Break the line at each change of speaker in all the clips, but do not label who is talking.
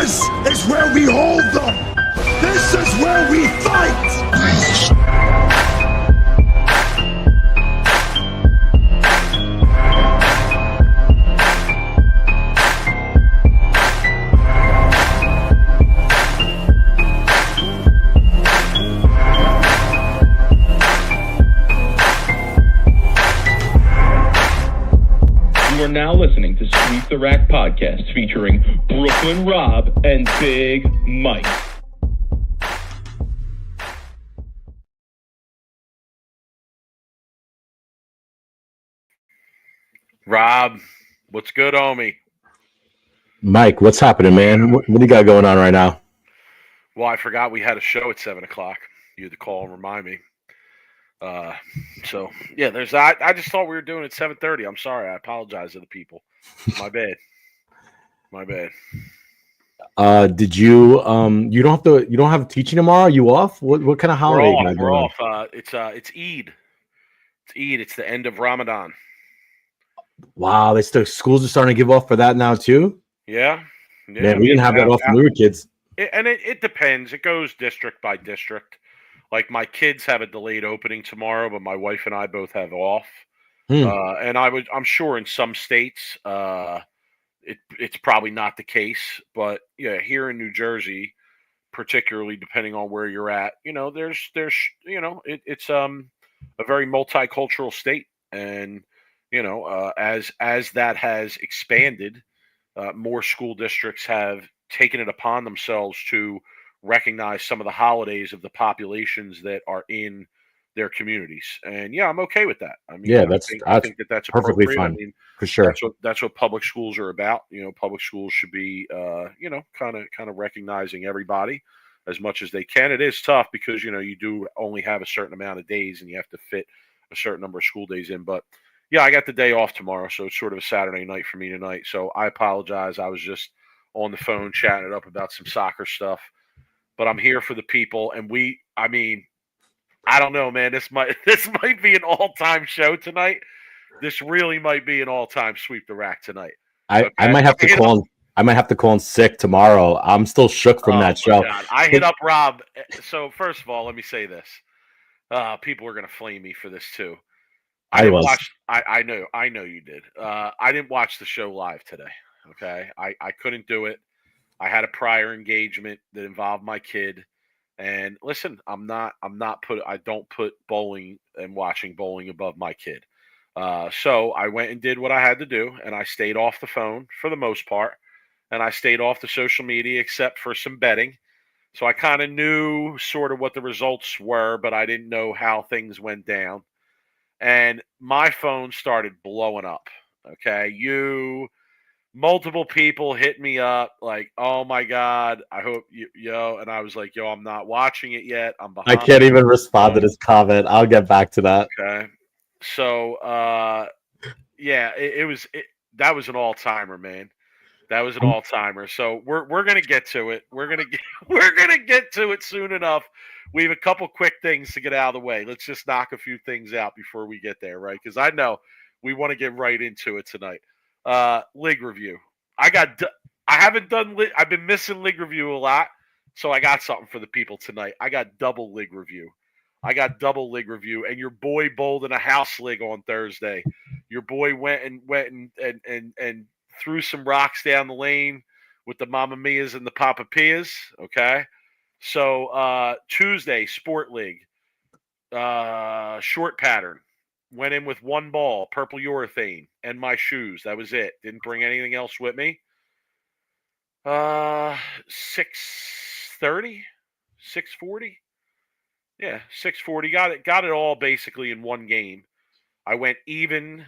This is where we hold them. This is where we fight.
You are now listening to Sweep the Rack podcast featuring Brooklyn Rob and Big Mike.
Rob, what's good, homie?
Mike, what's happening, man? What do you got going on right now?
Well, I forgot we had a show at 7 o'clock. You had to call and remind me. So yeah, there's that. I just thought we were doing it 7:30. I'm sorry. I apologize to the people. My bad. My bad.
Did you you don't have teaching tomorrow? Are you off? What kind of holiday?
We're off. It's Eid. It's Eid. It's the end of Ramadan.
Wow, schools are starting to give off for that now too.
Yeah.
Man, we didn't have that off when we were kids.
It depends. It goes district by district. Like my kids have a delayed opening tomorrow, but my wife and I both have off. And I'm sure in some states, it's probably not the case. But yeah, here in New Jersey, particularly depending on where you're at, there's it's a very multicultural state, and as that has expanded, more school districts have taken it upon themselves to recognize some of the holidays of the populations that are in their communities. And yeah, I'm okay with that. I mean, I think that's
perfectly
appropriate.
fine.
I mean,
for sure.
That's what public schools are about. Public schools should be, kind of recognizing everybody as much as they can. It is tough because, you do only have a certain amount of days and you have to fit a certain number of school days in. But yeah, I got the day off tomorrow, so it's sort of a Saturday night for me tonight. So I apologize. I was just on the phone chatting it up about some soccer stuff. But I'm here for the people, and I don't know, man. This might be an all-time show tonight. This really might be an all-time Sweep the Rack tonight.
I might have to call. I might have to call in sick tomorrow. I'm still shook from that show.
God. I hit up Rob. So first of all, let me say this: people are gonna flame me for this too. I know you did. I didn't watch the show live today. Okay, I couldn't do it. I had a prior engagement that involved my kid, and listen, I don't put bowling and watching bowling above my kid. So I went and did what I had to do, and I stayed off the phone for the most part, and I stayed off the social media except for some betting. So I kind of knew sort of what the results were, but I didn't know how things went down. And my phone started blowing up. Okay, multiple people hit me up like, "Oh my God, I hope yo," and I was like, "Yo, I'm not watching it yet. I'm behind."
I can't even respond to this comment. I'll get back to that.
Okay, so yeah, that was an all timer, man. That was an all timer. So we're gonna get to it. We're gonna get to it soon enough. We have a couple quick things to get out of the way. Let's just knock a few things out before we get there, right? Because I know we want to get right into it tonight. League review. I've been missing league review a lot, so I got something for the people tonight. I got double league review, and your boy bowled in a house league on Thursday. Your boy went and threw some rocks down the lane with the Mamma Mias and the Papa Pias. Okay, so Tuesday sport league, short pattern. Went in with one ball, purple urethane, and my shoes. That was it. Didn't bring anything else with me. 6:30, 6:40. Yeah, 6:40. Got it all basically in one game. I went even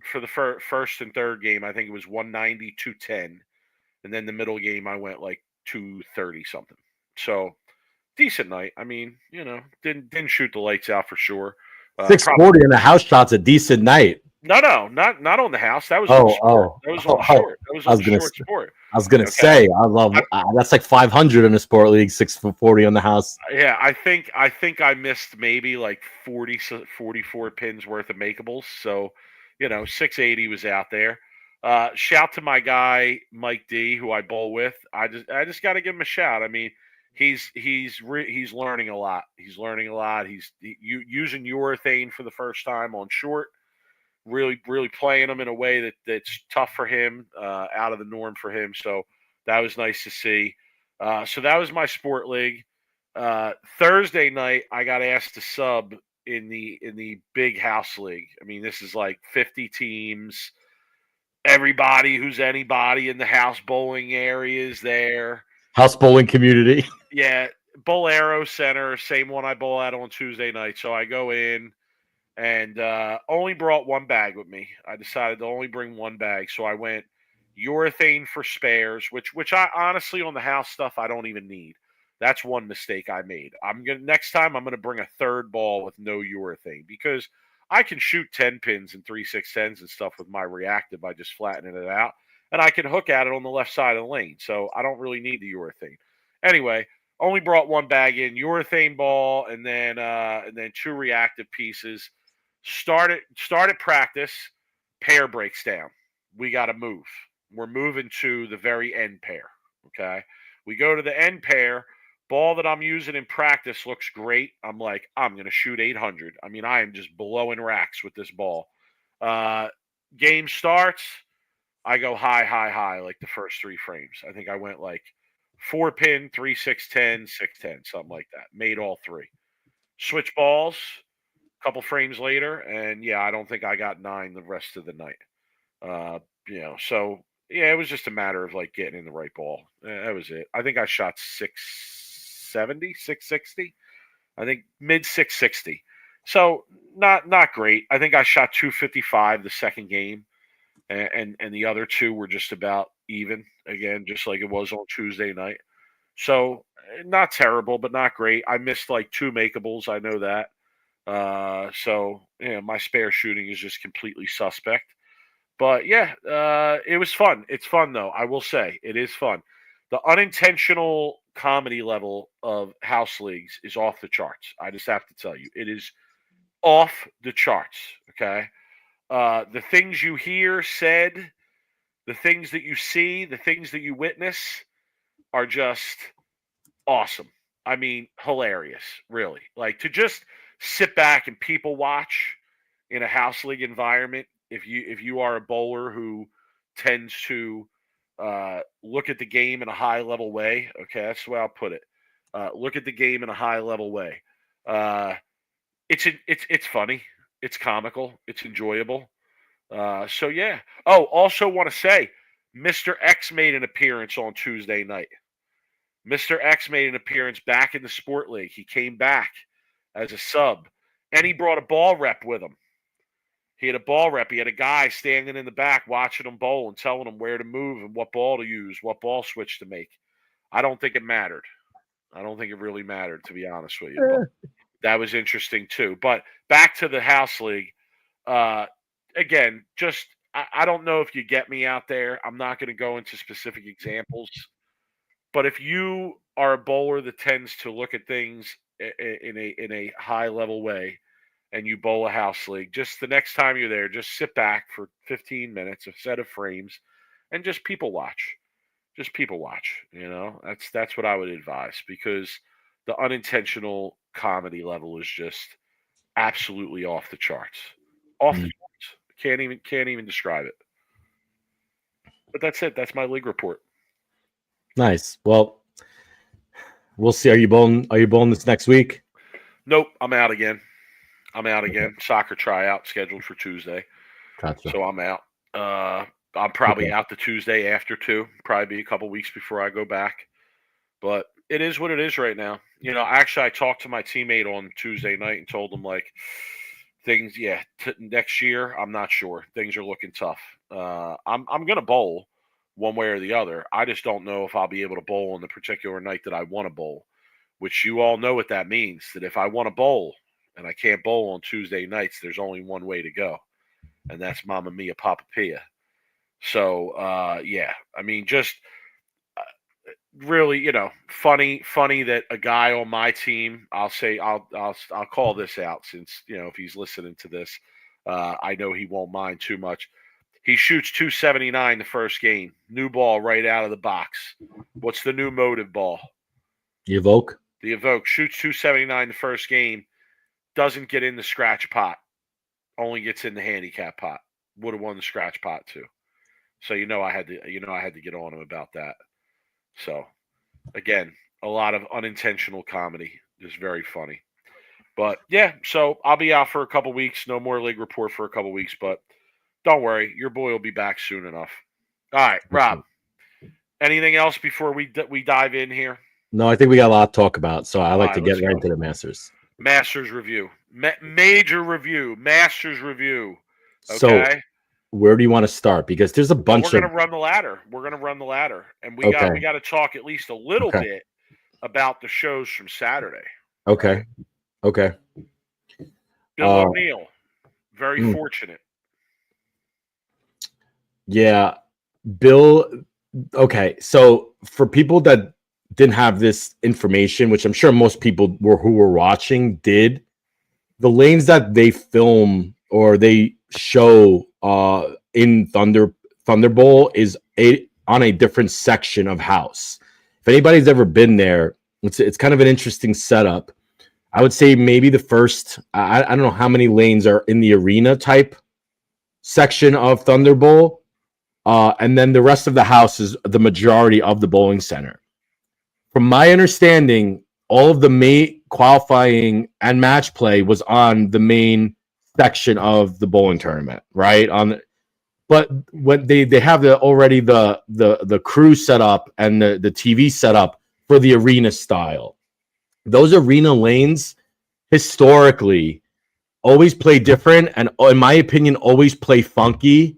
for the first and third game. I think it was 190, 210. And then the middle game, I went like 230 something. So decent night. I mean, didn't shoot the lights out for sure.
640 in the house shot's a decent night.
No, not on the house. That was on short. That was on short. That was on short sport.
I was gonna say, I love that's like 500 in a sport league, 640 on the house.
Yeah, I think I missed maybe like 44 pins worth of makeables. So, 680 was out there. Shout to my guy Mike D, who I bowl with. I just got to give him a shout. I mean, he's learning a lot. He's learning a lot. He's using urethane for the first time on short. Really playing them in a way that's tough for him, out of the norm for him. So that was nice to see. So that was my sport league. Thursday night, I got asked to sub in the big house league. I mean, this is like 50 teams. Everybody who's anybody in the house bowling area is there.
House bowling community.
Yeah, Bolero Center, same one I bowl at on Tuesday night. So I go in and only brought one bag with me. I decided to only bring one bag. So I went urethane for spares, which I honestly on the house stuff I don't even need. That's one mistake I made. Next time I'm gonna bring a third ball with no urethane because I can shoot 10 pins and 3/610s and stuff with my reactive by just flattening it out. And I can hook at it on the left side of the lane. So I don't really need the urethane. Anyway, only brought one bag in, urethane ball, and then two reactive pieces. Started practice, pair breaks down. We got to move. We're moving to the very end pair. Okay. We go to the end pair. Ball that I'm using in practice looks great. I'm like, I'm going to shoot 800. I mean, I am just blowing racks with this ball. Game starts. I go high, like the first three frames. I think I went like 4-pin, 3/610, 610, something like that. Made all three. Switch balls. Couple frames later, and yeah, I don't think I got 9 the rest of the night. So yeah, it was just a matter of like getting in the right ball. That was it. I think I shot 670, 660. I think mid 660. So not great. I think I shot 255 the second game, and the other two were just about even again, just like it was on Tuesday night. So not terrible, but not great. I missed like 2 makeables. I know that. So my spare shooting is just completely suspect. But yeah, it was fun. It's fun though. I will say it is fun. The unintentional comedy level of house leagues is off the charts. I just have to tell you, it is off the charts. Okay, the things you hear said, the things that you see, the things that you witness are just awesome. I mean, hilarious, really. Like to just sit back and people watch in a house league environment. If you are a bowler who tends to look at the game in a high level way, okay, that's the way I'll put it. Look at the game in a high level way. It's funny, it's comical, it's enjoyable. So yeah. Oh, also want to say, Mr. X made an appearance on Tuesday night. Mr. X made an appearance back in the Sport League. He came back as a sub, and he brought a ball rep with him. He had a ball rep. He had a guy standing in the back watching him bowl and telling him where to move and what ball to use, what ball switch to make. I don't think it mattered. I don't think it really mattered, to be honest with you. But that was interesting, too. But back to the house league. Again, just I don't know if you get me out there. I'm not going to go into specific examples. But if you are a bowler that tends to look at things in a high level way, and you bowl a house league, just the next time you're there, just sit back for 15 minutes, a set of frames, and just people watch. Just people watch. That's what I would advise, because the unintentional comedy level is just absolutely off the charts. Off the charts. Can't even describe it. But that's it. That's my league report.
Nice. Well, we'll see. Are you bowling this next week?
Nope. I'm out again. Soccer tryout scheduled for Tuesday.
Gotcha.
So I'm out. I'm probably out the Tuesday after too. Probably be a couple weeks before I go back. But it is what it is right now. Actually, I talked to my teammate on Tuesday night and told him like things. Yeah, next year I'm not sure. Things are looking tough. I'm gonna bowl one way or the other. I just don't know if I'll be able to bowl on the particular night that I want to bowl. Which you all know what that means. That if I want to bowl and I can't bowl on Tuesday nights, there's only one way to go, and that's Mamma Mia, Papa Pia. So, yeah, I mean, just really, funny that a guy on my team, I'll call this out since, if he's listening to this, I know he won't mind too much. He shoots 279 the first game. New ball right out of the box. What's the new motive ball?
The Evoke.
The Evoke shoots 279 the first game. Doesn't get in the scratch pot. Only gets in the handicap pot. Would have won the scratch pot too. So I had to get on him about that. So again, a lot of unintentional comedy. Just very funny. But yeah, so I'll be out for a couple weeks. No more league report for a couple weeks, but don't worry, your boy will be back soon enough. All right, Rob. Anything else before we dive in here?
No, I think we got a lot to talk about, so I like to get right
go.
into the Masters.
Masters review, major review, Masters review. Okay.
So, where do you want to start? Because there's a bunch
We're going to run the ladder. And we got to talk at least a little bit about the shows from Saturday.
Okay. Okay.
Bill O'Neill, very fortunate.
Yeah, Bill. Okay, so for people that didn't have this information, which I'm sure most people who were watching did, the lanes that they film or they show in Thunderbolt is on a different section of house. If anybody's ever been there, it's kind of an interesting setup. I would say maybe the first, I don't know how many lanes are in the arena type section of Thunderbolt. And then the rest of the house is the majority of the bowling center. From my understanding, all of the main qualifying and match play was on the main section of the bowling tournament, right? But when they have the crew set up and the TV set up for the arena style. Those arena lanes historically always play different and, in my opinion, always play funky.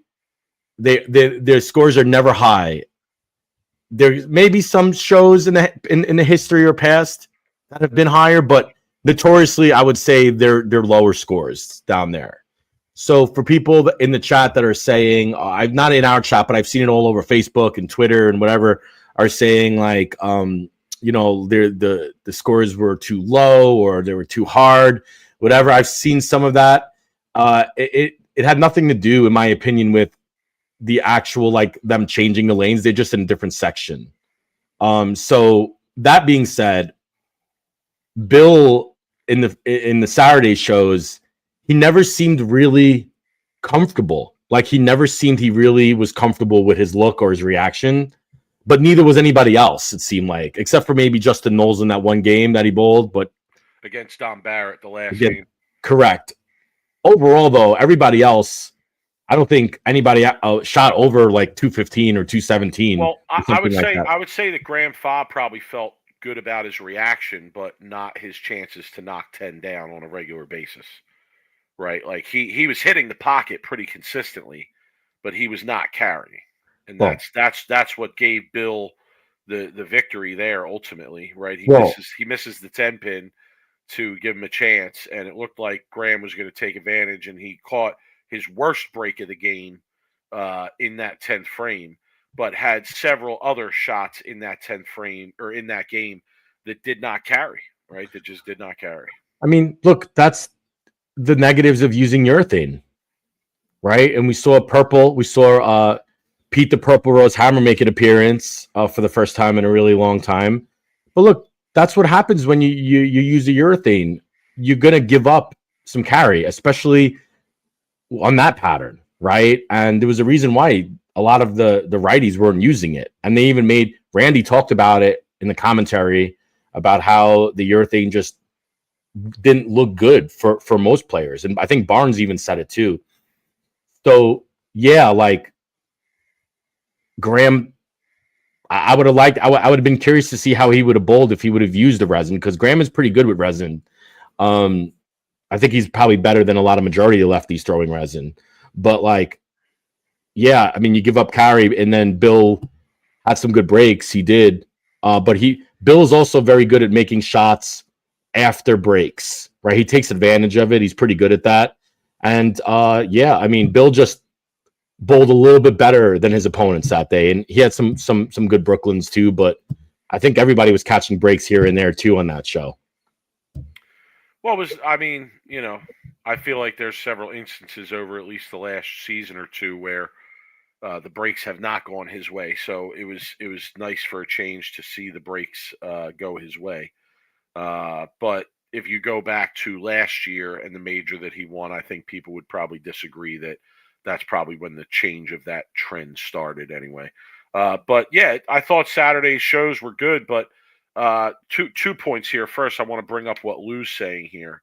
Their scores are never high. There may be some shows in the history or past that have been higher, but notoriously, I would say they're lower scores down there. So for people in the chat that are saying, I'm not in our chat, but I've seen it all over Facebook and Twitter and whatever, are saying like, the scores were too low or they were too hard, whatever. I've seen some of that. It had nothing to do, in my opinion, with the actual like them changing the lanes. They're just in a different section. So that being said, Bill in the Saturday shows, he never seemed really comfortable. Like he never seemed he really was comfortable with his look or his reaction, but neither was anybody else, it seemed like, except for maybe Justin Knowles in that one game that he bowled, but
against Don Barrett the last game.
Correct. Overall though, everybody else, I don't think anybody shot over like 215 or 217.
Well, I would say that Graham Fobb probably felt good about his reaction, but not his chances to knock 10 down on a regular basis. Right? Like he was hitting the pocket pretty consistently, but he was not carrying. And that's what gave Bill the victory there ultimately, right? He misses the 10 pin to give him a chance, and it looked like Graham was going to take advantage, and he caught his worst break of the game in that 10th frame, but had several other shots in that 10th frame or in that game that did not carry, right? That just did not carry.
I mean, look, that's the negatives of using urethane, right? And we saw Pete the Purple Rose Hammer make an appearance for the first time in a really long time. But look, that's what happens when you use a urethane. You're going to give up some carry, especially on that pattern, right? And there was a reason why a lot of the righties weren't using it. And they even Randy talked about it in the commentary about how the urethane just didn't look good for most players. And I think Barnes even said it too. So yeah, like Graham, I would have been curious to see how he would have bowled if he would have used the resin, because Graham is pretty good with resin. I think he's probably better than a lot of majority of lefties throwing resin. But like, yeah, I mean, you give up carry, and then Bill had some good breaks. He did. But Bill is also very good at making shots after breaks, right? He takes advantage of it. He's pretty good at that. And yeah, I mean, Bill just bowled a little bit better than his opponents that day. And he had some good Brooklyns too, but I think everybody was catching breaks here and there too on that show.
Well, I feel like there's several instances over at least the last season or two where The breaks have not gone his way, so it was nice for a change to see the breaks go his way. But if you go back to last year and the major that he won, I think people would probably disagree that that's probably when the change of that trend started anyway. But yeah, I thought Saturday's shows were good, but two points here. First, I want to bring up what Lou's saying here.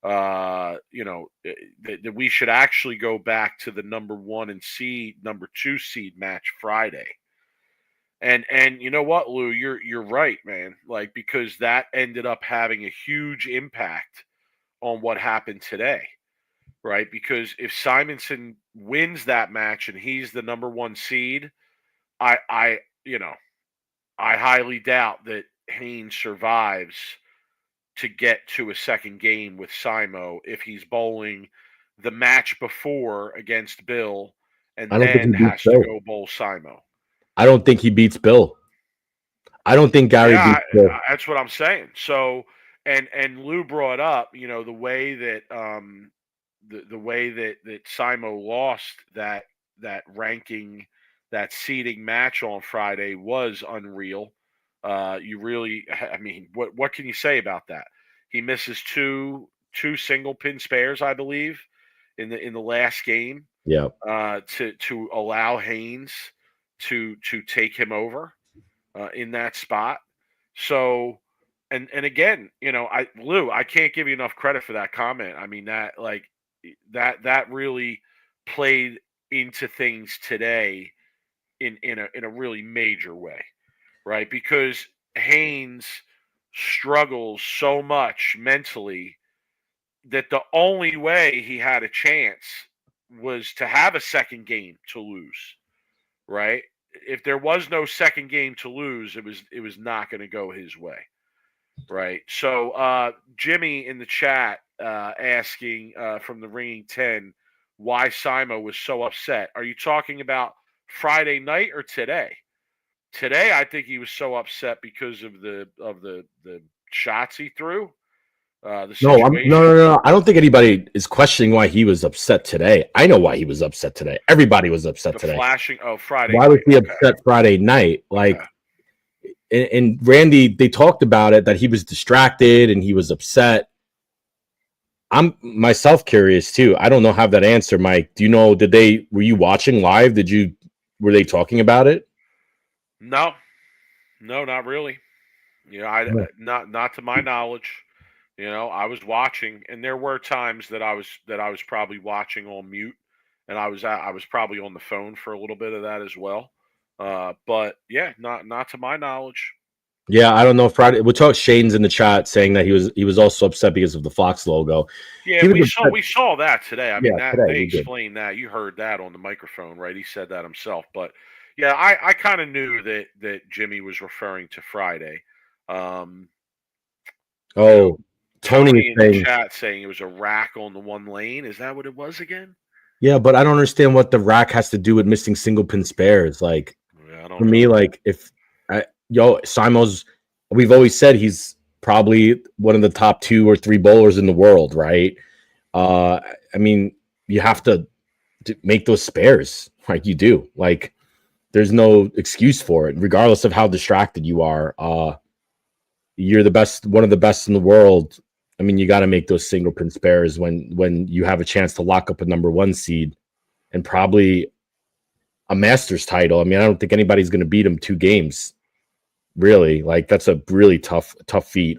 That we should actually go back to the number 1 and number 2 seed match Friday. And you know what, Lou, you're right, man. Like, because that ended up having a huge impact on what happened today, right? Because if Simonson wins that match and he's the number 1 seed, I highly doubt that Haynes survives to get to a second game with Simo if he's bowling the match before against Bill and
I don't think he
then
beats
has to
Bill.
go bowl Simo.
I don't think he beats Bill. I don't think Gary beats Bill.
That's what I'm saying. So, and Lou brought up, the way that the way that Simo lost that ranking, that seeding match on Friday was unreal. You really, I mean, what can you say about that? He misses two single pin spares, I believe, in the last game.
Yeah.
To allow Haynes to take him over in that spot. So, and again, Lou, I can't give you enough credit for that comment. I mean, that really played into things today in a really major way, right? Because Haynes struggles so much mentally that the only way he had a chance was to have a second game to lose, right? If there was no second game to lose, it was not going to go his way, right? So Jimmy in the chat asking from the Ringing 10 why Simo was so upset. Are you talking about Friday night or today? Today, I think he was so upset because of the shots he threw.
No. I don't think anybody is questioning why he was upset today. I know why he was upset today. Everybody was upset today.
Flashing. Oh, Friday.
Why was he upset Friday night? Like, and Randy, they talked about it that he was distracted and he was upset. I'm myself curious too. I don't know how that answer, Mike. Do you know? Were you watching live? Were they talking about it?
No, not really. Not to my knowledge. I was watching, and there were times that I was probably watching on mute, and I was probably on the phone for a little bit of that as well. But yeah, not to my knowledge.
Yeah, I don't know. Friday, we talked. Shane's in the chat saying that he was also upset because of the Fox logo.
Yeah, we saw that today. I mean, they explained that. You heard that on the microphone, right? He said that himself. But yeah, I kind of knew that Jimmy was referring to Friday. Tony in the chat saying it was a rack on the one lane. Is that what it was again?
Yeah, but I don't understand what the rack has to do with missing single pin spares. Like, for me, like Simo's, we've always said he's probably one of the top 2 or 3 bowlers in the world, right? I mean, you have to make those spares, right? You do. Like, there's no excuse for it, regardless of how distracted you are. You're the best, one of the best in the world. I mean, you got to make those single pin spares when you have a chance to lock up a number 1 seed and probably a Masters title. I mean, I don't think anybody's going to beat him 2 games. Really, like, that's a really tough feat.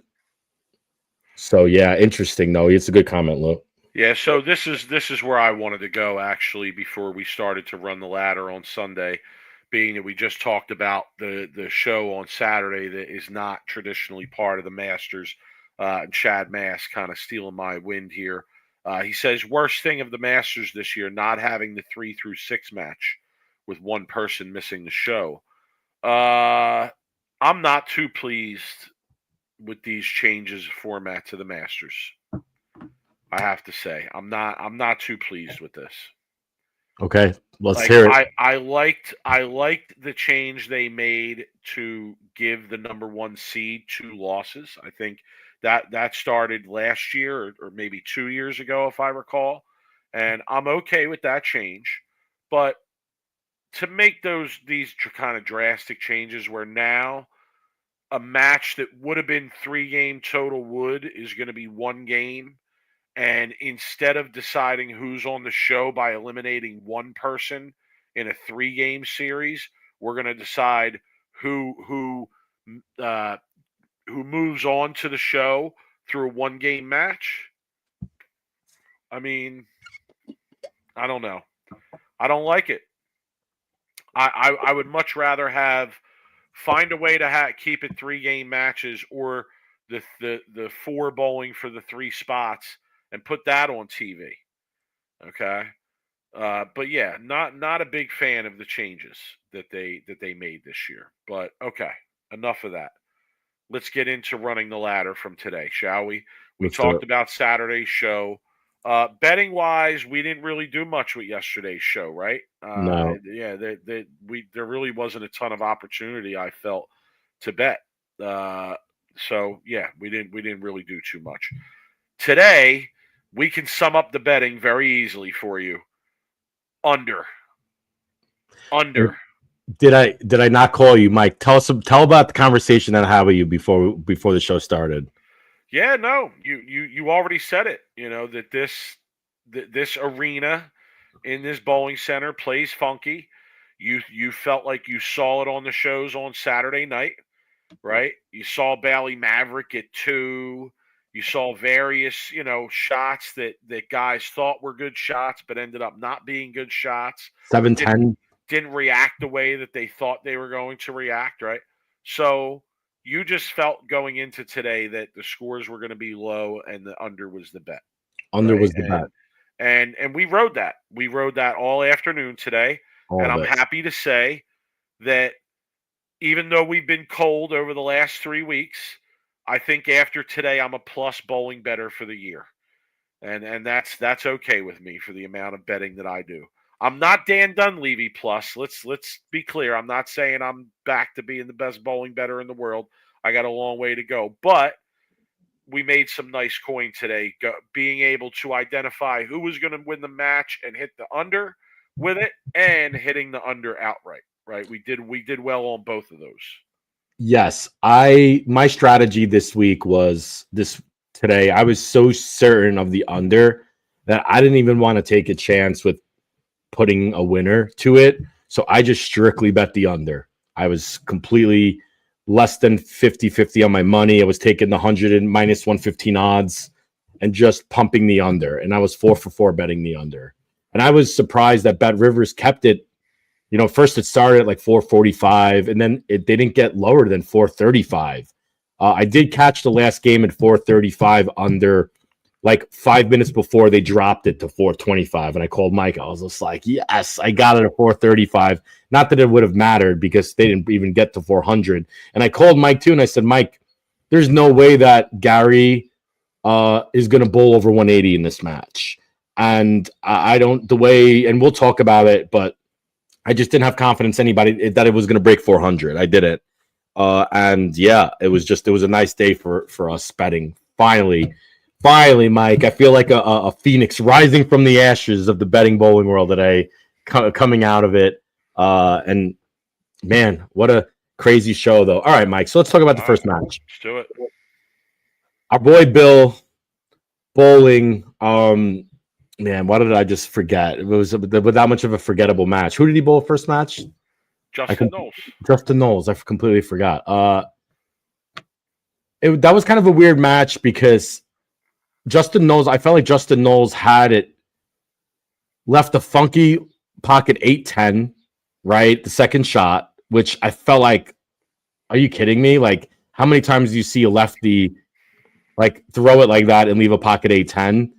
So yeah, interesting though. It's a good comment, Lou.
Yeah, so this is where I wanted to go actually before we started to run the ladder on Sunday, being that we just talked about the show on Saturday that is not traditionally part of the Masters. And Chad Mass kind of stealing my wind here. He says, worst thing of the Masters this year, not having the 3 through 6 match with one person missing the show. I'm not too pleased with these changes of format to the Masters. I have to say, I'm not too pleased with this.
Okay, let's hear it.
I liked the change they made to give the number 1 seed 2 losses. I think that started last year or maybe 2 years ago, if I recall, and I'm okay with that change. But to make these kind of drastic changes where now a match that would have been 3-game total is going to be 1 game, and instead of deciding who's on the show by eliminating one person in a 3-game series, we're going to decide who moves on to the show through a 1-game match. I mean, I don't know. I don't like it. I would much rather find a way to keep it 3-game matches, or the 4 bowling for the 3 spots and put that on TV. Okay. But yeah, not a big fan of the changes that they made this year. But okay, enough of that. Let's get into running the ladder from today, shall we? We talked about Saturday's show. Betting wise, we didn't really do much with yesterday's show, right?
No.
Yeah, there really wasn't a ton of opportunity, I felt, to bet. So yeah, we didn't really do too much. Today, we can sum up the betting very easily for you. Under.
Did I not call you, Mike? Tell about the conversation that I had with you before the show started.
Yeah, no, you already said it. You know that this arena in this bowling center plays funky. You felt like you saw it on the shows on Saturday night, right? You saw Bally Maverick get 2. You saw various, shots that guys thought were good shots, but ended up not being good shots.
7-10.
Didn't react the way that they thought they were going to react, right? So you just felt going into today that the scores were going to be low and the under was the bet.
Under was the bet.
And we rode that. We rode that all afternoon today. And I'm happy to say that even though we've been cold over the last 3 weeks, I think after today I'm a plus bowling better for the year. And that's okay with me for the amount of betting that I do. I'm not Dan Dunleavy plus. Let's be clear. I'm not saying I'm back to being the best bowling better in the world. I got a long way to go. But we made some nice coin today, being able to identify who was going to win the match and hit the under with it, and hitting the under outright. Right? We did well on both of those.
Yes, my strategy this week was today. I was so certain of the under that I didn't even want to take a chance with putting a winner to it. So I just strictly bet the under. I was completely less than 50-50 on my money. I was taking the 100 and minus 115 odds and just pumping the under. And I was 4 for 4 betting the under. And I was surprised that Bet Rivers kept it. First it started at like 445, and then they didn't get lower than 435. I did catch the last game at 435 under, like 5 minutes before they dropped it to 425. And I called Mike. I was just like, yes, I got it at 435. Not that it would have mattered because they didn't even get to 400. And I called Mike too. And I said, Mike, there's no way that Gary is going to bowl over 180 in this match. And and we'll talk about it, but I just didn't have confidence that it was going to break 400. I didn't. And yeah, it was a nice day for us betting. Finally, Mike, I feel like a phoenix rising from the ashes of the betting bowling world today, coming out of it. And man, what a crazy show, though. All right, Mike. So let's talk about the first match.
Let's do it.
Our boy Bill bowling. Man, why did I just forget? It was that much of a forgettable match. Who did he bowl first match?
Justin Knowles.
Justin Knowles. I completely forgot. That was kind of a weird match because Justin Knowles, I felt like Justin Knowles had it left a funky pocket 8-10, right? The second shot, which I felt like, are you kidding me? Like, how many times do you see a lefty like throw it like that and leave a pocket 8-10?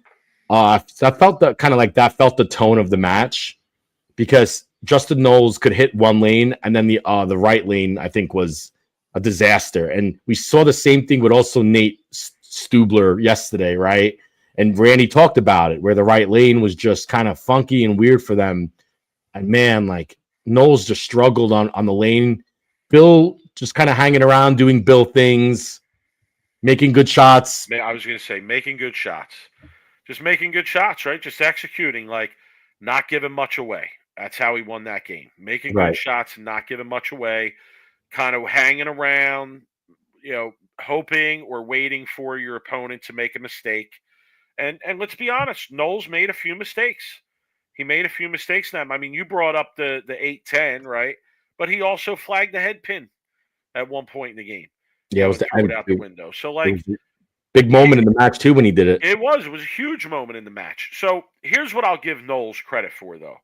So I felt that felt the tone of the match because Justin Knowles could hit one lane and then the right lane, I think, was a disaster. And we saw the same thing with also Nate Stubler yesterday, right? And Randy talked about it, where the right lane was just kind of funky and weird for them. And man, like Knowles just struggled on the lane. Bill just kind of hanging around, doing Bill things, making good shots.
I was going to say, making good shots. Just making good shots, right? Just executing, like not giving much away. That's how he won that game. Making
Right.
good shots and not giving much away, kind of hanging around, hoping or waiting for your opponent to make a mistake. And let's be honest, Knowles made a few mistakes. He made a few mistakes now. I mean, you brought up the 8-10, right? But he also flagged the head pin at one point in the game.
Yeah, it was
threw it out the window. So, like,
it was a big moment in the match too when he did it.
It was a huge moment in the match. So here's what I'll give Knowles credit for, though.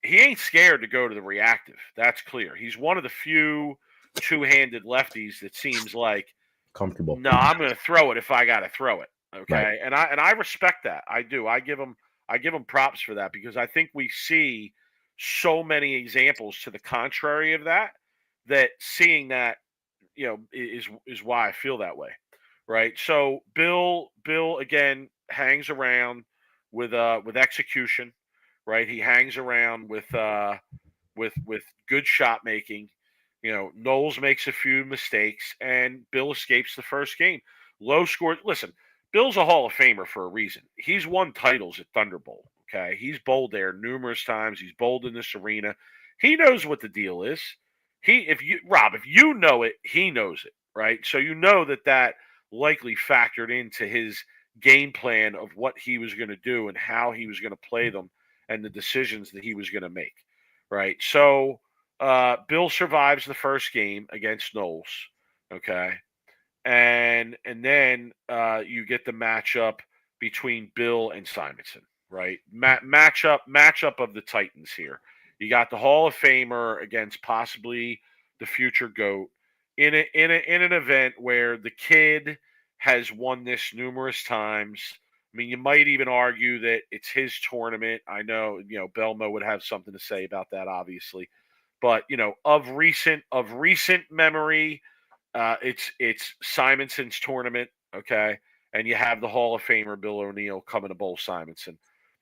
He ain't scared to go to the reactive. That's clear. He's one of the few two-handed lefties that seems like
Comfortable.
No, I'm going to throw it if I got to throw it. Okay,
Right.
and I respect that. I do. I give him props for that because I think we see so many examples to the contrary of that. That seeing that, is why I feel that way, right? So Bill again hangs around with execution, right? He hangs around with good shot making. Knowles makes a few mistakes, and Bill escapes the first game. Low score. Listen, Bill's a Hall of Famer for a reason. He's won titles at Thunderbolt. Okay, he's bowled there numerous times. He's bowled in this arena. He knows what the deal is. If you know it, he knows it, right? So you know that likely factored into his game plan of what he was going to do and how he was going to play them and the decisions that he was going to make, right? So Bill survives the first game against Knowles, okay? And then you get the matchup between Bill and Simonson, right? Matchup of the Titans here. You got the Hall of Famer against possibly the future GOAT in an event where the kid has won this numerous times. I mean, you might even argue that it's his tournament. I know, Belmo would have something to say about that, obviously. But of recent memory, it's Simonson's tournament, okay, and you have the Hall of Famer Bill O'Neill coming to bowl Simonson.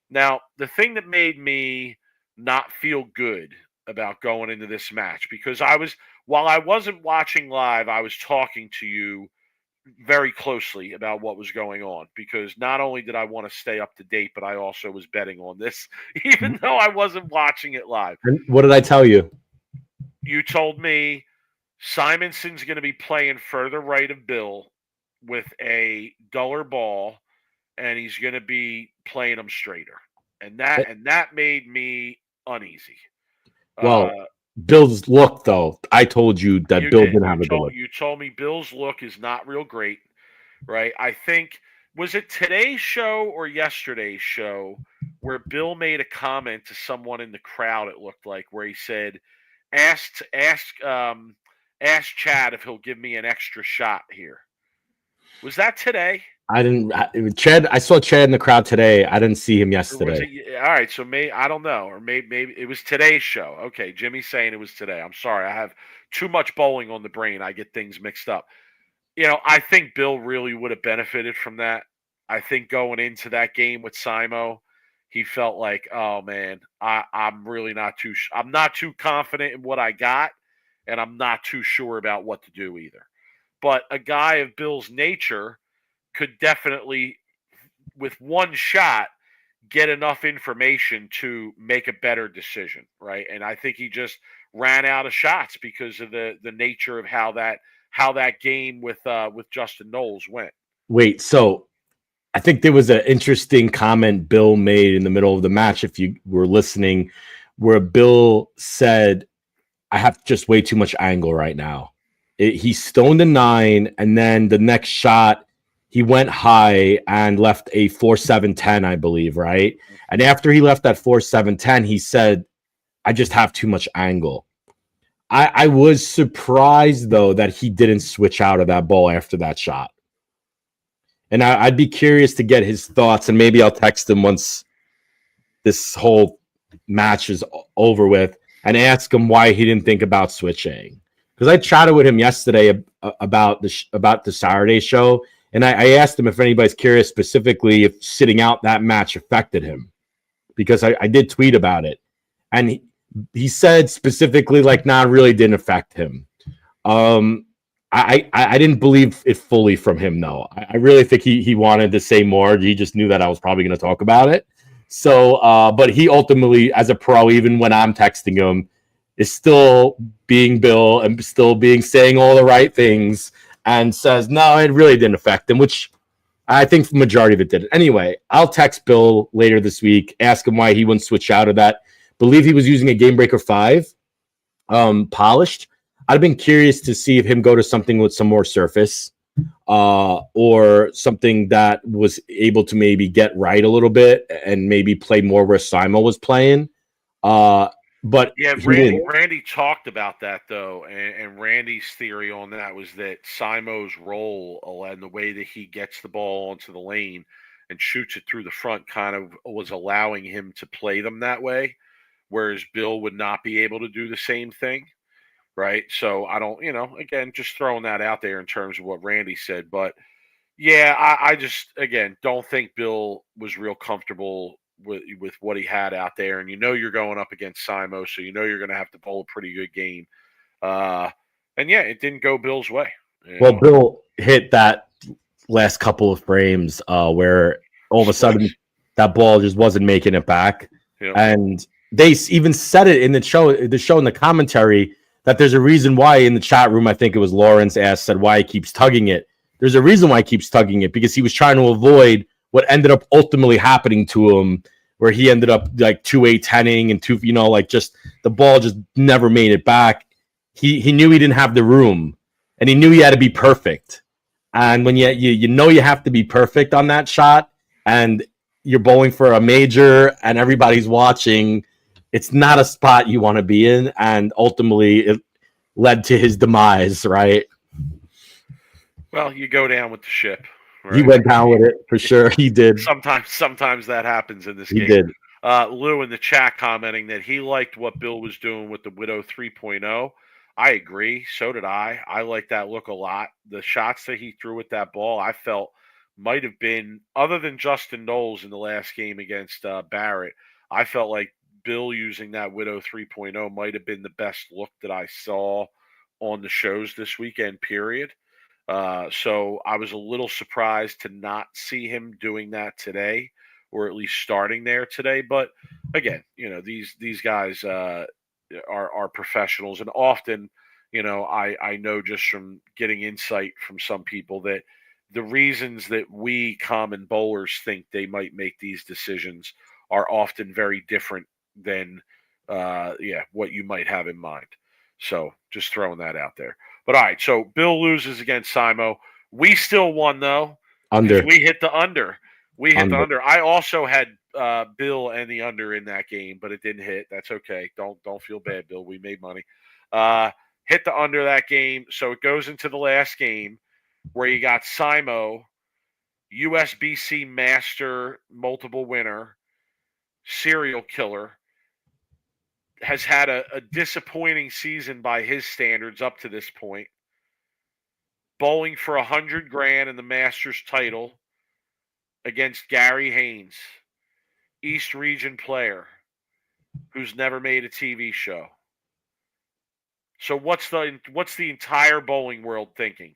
Now, the thing that made me not feel good about going into this match, because while I wasn't watching live, I was talking to you very closely about what was going on, because not only did I want to stay up to date, but I also was betting on this, even though I wasn't watching it live.
And what did I tell you?
You told me Simonson's going to be playing further right of Bill with a duller ball, and he's going to be playing him straighter, and that made me uneasy.
Well, Bill's look, though, I told you that Bill didn't have a good look.
You told me Bill's look is not real great, right? I think, was it today's show or yesterday's show where Bill made a comment to someone in the crowd, it looked like, where he said, ask Chad if he'll give me an extra shot here. Was that today?
I didn't. Chad. I saw Chad in the crowd today. I didn't see him yesterday.
All right, so I don't know, or maybe it was today's show. Okay, Jimmy's saying it was today. I'm sorry, I have too much bowling on the brain. I get things mixed up. I think Bill really would have benefited from that. I think going into that game with Simo, he felt like, oh man, I'm really not too. I'm not too confident in what I got, and I'm not too sure about what to do either. But a guy of Bill's nature could definitely, with one shot, get enough information to make a better decision, right? And I think he just ran out of shots because of the nature of how that game with Justin Knowles went.
Wait, so I think there was an interesting comment Bill made in the middle of the match, if you were listening, where Bill said, I have just way too much angle right now. He stoned a 9, and then the next shot, he went high and left a 4-7-10, I believe, right? And after he left that 4-7-10, he said, I just have too much angle. I was surprised, though, that he didn't switch out of that ball after that shot. And I'd be curious to get his thoughts, and maybe I'll text him once this whole match is over with and ask him why he didn't think about switching. Because I chatted with him yesterday about the Saturday show, and I asked him if anybody's curious specifically if sitting out that match affected him, because I did tweet about it, and he said specifically like, nah, it really didn't affect him. I didn't believe it fully from him though. I really think he wanted to say more. He just knew that I was probably going to talk about it, So, but he ultimately, as a pro, even when I'm texting him, is still being Bill and still saying all the right things, and says, no, it really didn't affect him, which I think the majority of it did. Anyway, I'll text Bill later this week, ask him why he wouldn't switch out of that. Believe he was using a Game Breaker 5 polished. I'd have been curious to see if him go to something with some more surface, or something that was able to maybe get right a little bit and maybe play more where Simo was playing. But
yeah, Randy talked about that though, and Randy's theory on that was that Simo's role and the way that he gets the ball onto the lane and shoots it through the front kind of was allowing him to play them that way, whereas Bill would not be able to do the same thing, right? So I don't, again, just throwing that out there in terms of what Randy said, but yeah, I just again don't think Bill was real comfortable with what he had out there, and you're going up against Simo, so you're going to have to bowl a pretty good game. And yeah, it didn't go Bill's way.
Well, Bill hit that last couple of frames where all of a sudden that ball just wasn't making it back, and they even said it in the show in the commentary that there's a reason why in the chat room. I think it was Lawrence said why he keeps tugging it. There's a reason why he keeps tugging it, because he was trying to avoid what ended up ultimately happening to him, where he ended up like 2-8-10ing and just the ball just never made it back. He knew he didn't have the room, and he knew he had to be perfect. And when you have to be perfect on that shot, and you're bowling for a major and everybody's watching, it's not a spot you want to be in. And ultimately it led to his demise, right?
Well, you go down with the ship. Right?
He went down with it for sure. He did.
Sometimes that happens in this game.
He did.
Lou in the chat commenting that he liked what Bill was doing with the Widow 3.0. I agree. So did I. I like that look a lot. The shots that he threw with that ball, I felt might have been, other than Justin Knowles in the last game against Barrett, I felt like Bill using that Widow 3.0 might have been the best look that I saw on the shows this weekend, period. So I was a little surprised to not see him doing that today, or at least starting there today. But again, these guys are professionals, and often, I know just from getting insight from some people that the reasons that we common bowlers think they might make these decisions are often very different than what you might have in mind. So just throwing that out there. But all right, so Bill loses against Simo. We still won though.
Under.
We hit the under. The under. I also had Bill and the under in that game, but it didn't hit. That's okay. Don't feel bad, Bill. We made money. Hit the under that game. So it goes into the last game where you got Simo, USBC master, multiple winner, serial killer, has had a disappointing season by his standards up to this point. Bowling for $100,000 in the Masters title against Gary Haynes, East Region player who's never made a TV show. So what's the entire bowling world thinking?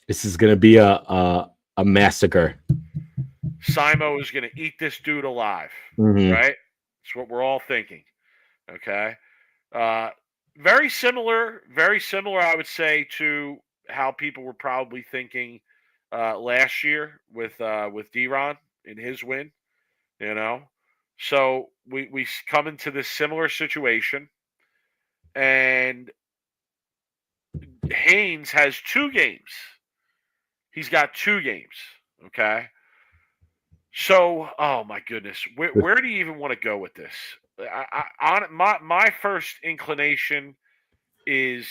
This is going to be a massacre.
Simo is going to eat this dude alive,
right?
That's what we're all thinking. Okay. Very similar, I would say, to how people were probably thinking last year with D-Ron in his win, So we come into this similar situation, and Haynes has 2 games. He's got 2 games, okay? So, oh my goodness, where do you even want to go with this? My first inclination is,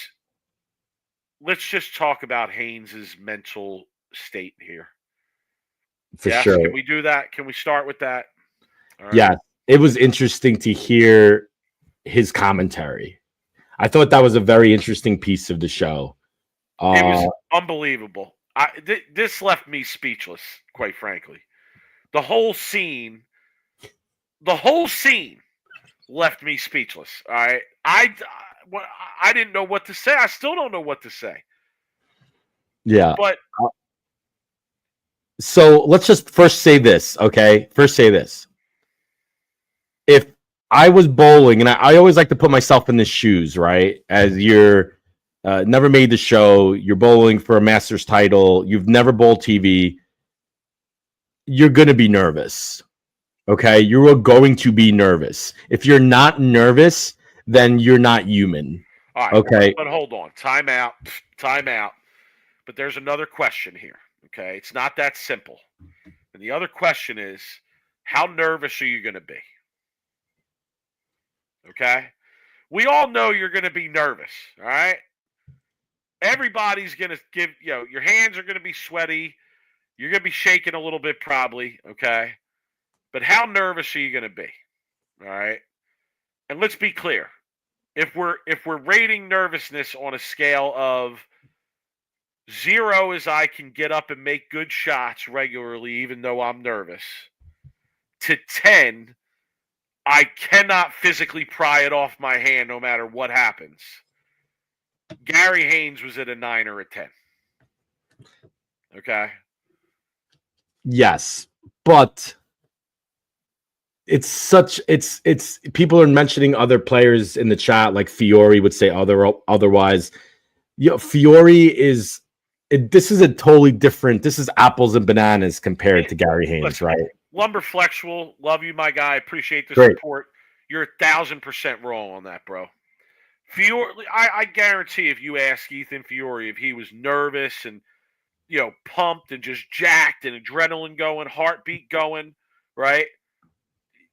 let's just talk about Haynes's mental state here.
For sure.
Can we do that? Can we start with that?
Right. Yeah, it was interesting to hear his commentary. I thought that was a very interesting piece of the show.
It was unbelievable. This left me speechless, quite frankly. The whole scene left me speechless. All right, I didn't know what to say. I still don't know what to say.
Yeah,
but
so let's just first say this, okay? First say this. if I was bowling, and I always like to put myself in the shoes, right? As you're never made the show, you're bowling for a Masters title, you've never bowled TV, you're going to be nervous. Okay. You are going to be nervous. If you're not nervous, then you're not human.
All right.
Okay.
But hold on. Time out. Time out. But there's another question here. Okay. It's not that simple. And the other question is, how nervous are you going to be? Okay. We all know you're going to be nervous. All right. Everybody's going to give, your hands are going to be sweaty. You're going to be shaking a little bit probably. Okay. But how nervous are you going to be? All right. And let's be clear. If we're rating nervousness on a scale of 0 is I can get up and make good shots regularly even though I'm nervous, to 10, I cannot physically pry it off my hand no matter what happens. Gary Haynes was at a 9 or a 10. Okay?
Yes, but it's people are mentioning other players in the chat, like Fiore would say otherwise. Fiore is this is a totally different. This is apples and bananas compared to Gary Haynes,
listen,
right?
Lumberflexual, love you, my guy. Appreciate the
Great.
support. You're 1,000% wrong on that, bro. Fiore, I guarantee if you ask Ethan Fiore if he was nervous and pumped and just jacked and adrenaline going, heartbeat going, right?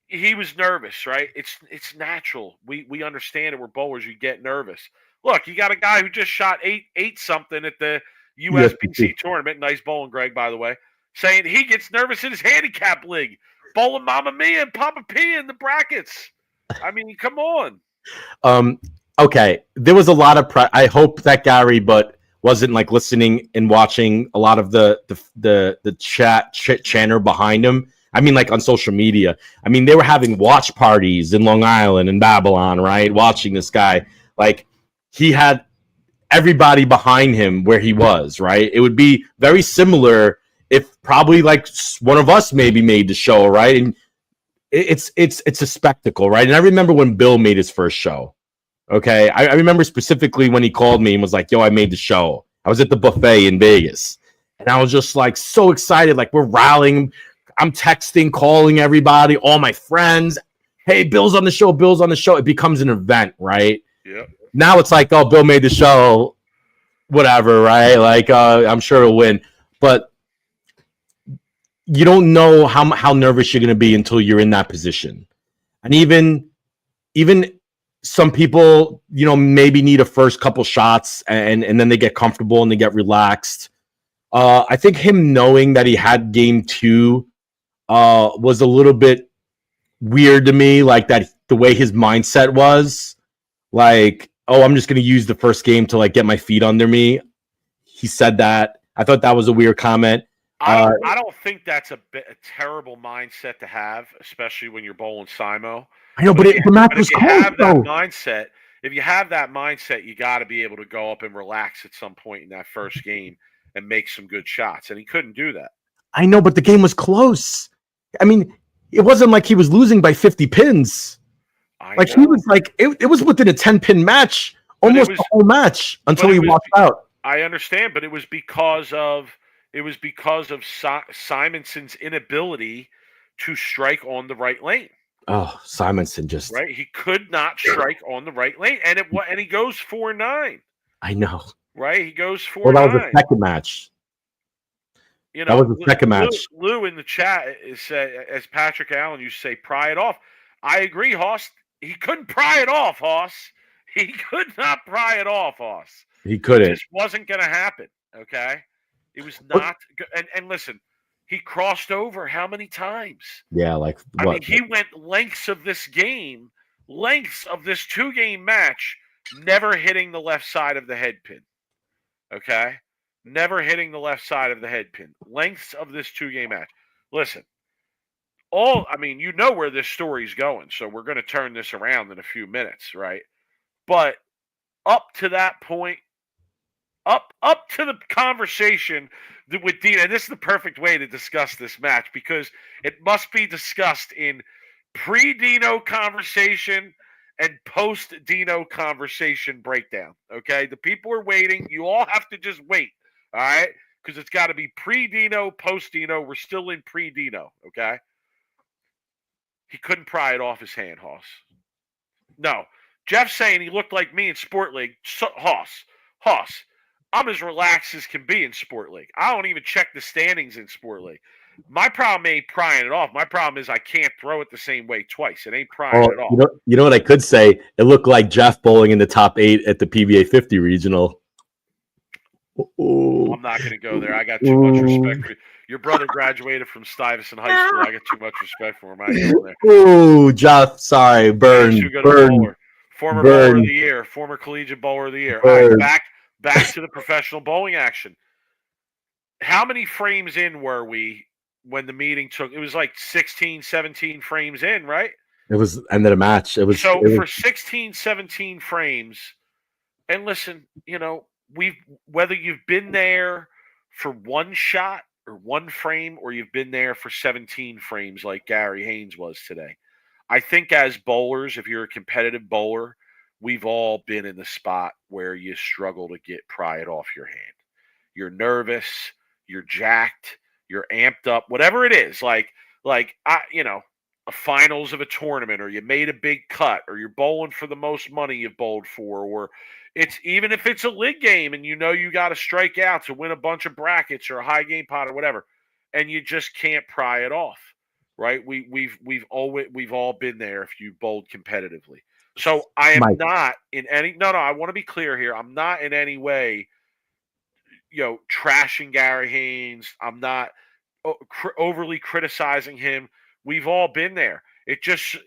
He was nervous, right? It's natural. We understand it. We're bowlers. You get nervous. Look, you got a guy who just shot eight something at the USBC tournament. Nice bowling, Greg, by the way. Saying he gets nervous in his handicap league, bowling Mama Mia and Papa P in the brackets. I mean, come on.
Okay, there was a lot of I hope that Gary, but wasn't like listening and watching a lot of the chatter behind him. I mean, like on social media. I mean, they were having watch parties in Long Island and Babylon, right? Watching this guy. Like, he had everybody behind him where he was, right? It would be very similar if probably like one of us maybe made the show, right? And it's a spectacle, right? And I remember when Bill made his first show. Okay, I remember specifically when he called me and was like, yo, I made the show. I was at the buffet in Vegas. And I was just like so excited. Like, we're rallying. I'm texting, calling everybody, all my friends. Hey, Bill's on the show. Bill's on the show. It becomes an event, right?
Yeah.
Now it's like, oh, Bill made the show. Whatever, right? Like, I'm sure he'll win. But you don't know how nervous you're going to be until you're in that position. And even some people, maybe need a first couple shots and then they get comfortable and they get relaxed. I think him knowing that he had game 2 was a little bit weird to me, like that the way his mindset was. Like, oh, I'm just going to use the first game to like get my feet under me. He said that. I thought that was a weird comment.
I don't think that's a terrible mindset to have, especially when you're bowling Simo.
I know, but the match was close,
if you have that mindset, you got to be able to go up and relax at some point in that first game and make some good shots. And he couldn't do that.
I know, but the game was close. I mean, it wasn't like he was losing by 50 pins. He was like, it was within a 10-pin match, almost the whole match until he walked out.
I understand, but it was because of Simonson's inability to strike on the right lane.
Oh, Simonson just
right. He could not strike on the right lane, and he goes 4-9.
I know.
Right, he goes 4-9.
Well, that was the second match. That was the second match.
Lou in the chat is as Patrick Allen, you say, pry it off. I agree, Hoss. He couldn't pry it off, Hoss. He could not pry it off, Hoss.
He couldn't.
It just wasn't going to happen. Okay, it was not. And listen. He crossed over how many times?
Yeah, like what?
I mean, he went lengths of this 2-game match, never hitting the left side of the head pin. Okay? Never hitting the left side of the head pin. Lengths of this 2-game match. Listen, you know where this story's going, so we're going to turn this around in a few minutes, right? But up to that point, up to the conversation with Dino, and this is the perfect way to discuss this match because it must be discussed in pre-Dino conversation and post-Dino conversation breakdown. Okay, the people are waiting. You all have to just wait. All right, because it's got to be pre-Dino, post-Dino. We're still in pre-Dino. Okay, he couldn't pry it off his hand, Hoss. No, Jeff's saying he looked like me in Sport League. Hoss, I'm as relaxed as can be in Sport League. I don't even check the standings in Sport League. My problem ain't prying it off. My problem is I can't throw it the same way twice. It ain't prying it off.
You know what I could say? It looked like Jeff bowling in the top 8 at the PBA 50 regional.
I'm not going to go there. I got too much respect for you. Your brother graduated from Stuyvesant High School. I got too much respect for him. I ain't going there.
Oh, Jeff, sorry. Burn.
Former bowler of the year. Former collegiate bowler of the year. All right, back to the professional bowling action. How many frames in were we when the meeting took? It was like 16, 17 frames in, right?
It was end of the match.
For 16, 17 frames, and listen, whether you've been there for one shot or one frame, or you've been there for 17 frames like Gary Haynes was today. I think as bowlers, if you're a competitive bowler, we've all been in the spot where you struggle to pry it off your hand. You're nervous, you're jacked, you're amped up, whatever it is, a finals of a tournament, or you made a big cut, or you're bowling for the most money you've bowled for, or even if it's a league game and you got to strike out to win a bunch of brackets or a high game pot or whatever, and you just can't pry it off, right? We've all been there if you bowled competitively. So I am not in any I want to be clear here. I'm not in any way trashing Gary Haynes. I'm not overly criticizing him. We've all been there. It just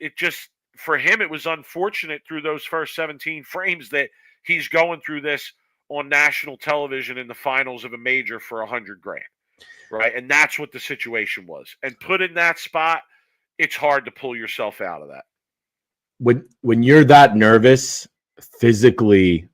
for him, it was unfortunate through those first 17 frames that he's going through this on national television in the finals of a major for $100,000, right? And that's what the situation was. And put in that spot, it's hard to pull yourself out of that.
When you're that nervous physically,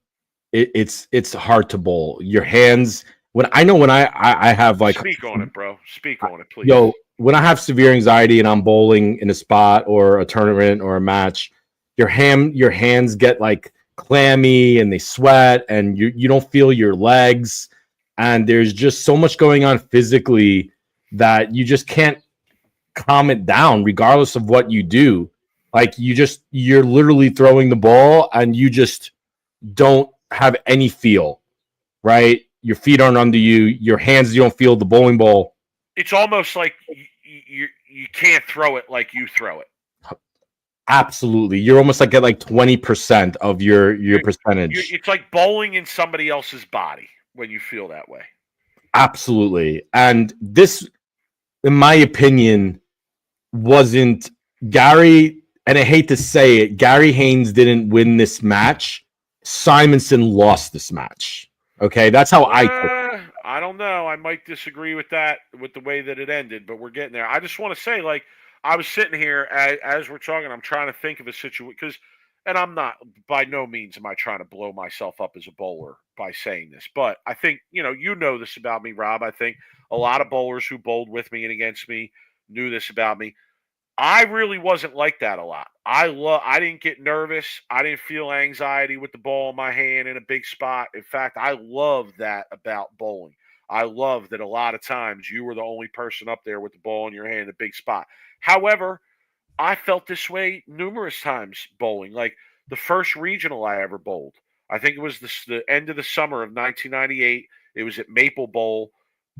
it's hard to bowl. Your hands. When I have like,
speak on it, bro. Speak on it, please.
Yo, when I have severe anxiety and I'm bowling in a spot or a tournament or a match, your hands get like clammy and they sweat and you don't feel your legs, and there's just so much going on physically that you just can't calm it down regardless of what you do. Like you're literally throwing the ball and you just don't have any feel, right? Your feet aren't under you, your hands, you don't feel the bowling ball.
It's almost like you can't throw it like you throw it.
Absolutely. You're almost like at like 20% of your percentage.
It's like bowling in somebody else's body when you feel that way.
Absolutely. And this, in my opinion, wasn't Gary, and I hate to say it, Gary Haynes didn't win this match. Simonson lost this match. Okay, that's how I took it.
I don't know. I might disagree with that, with the way that it ended, but we're getting there. I just want to say, like, I was sitting here as we're talking, I'm trying to think of a situation, and I'm not, by no means am I trying to blow myself up as a bowler by saying this, but I think, you know this about me, Rob. I think a lot of bowlers who bowled with me and against me knew this about me. I really wasn't like that a lot. I didn't get nervous. I didn't feel anxiety with the ball in my hand in a big spot. In fact, I love that about bowling. I love that a lot of times you were the only person up there with the ball in your hand in a big spot. However, I felt this way numerous times bowling. Like the first regional I ever bowled, I think it was the end of the summer of 1998. It was at Maple Bowl.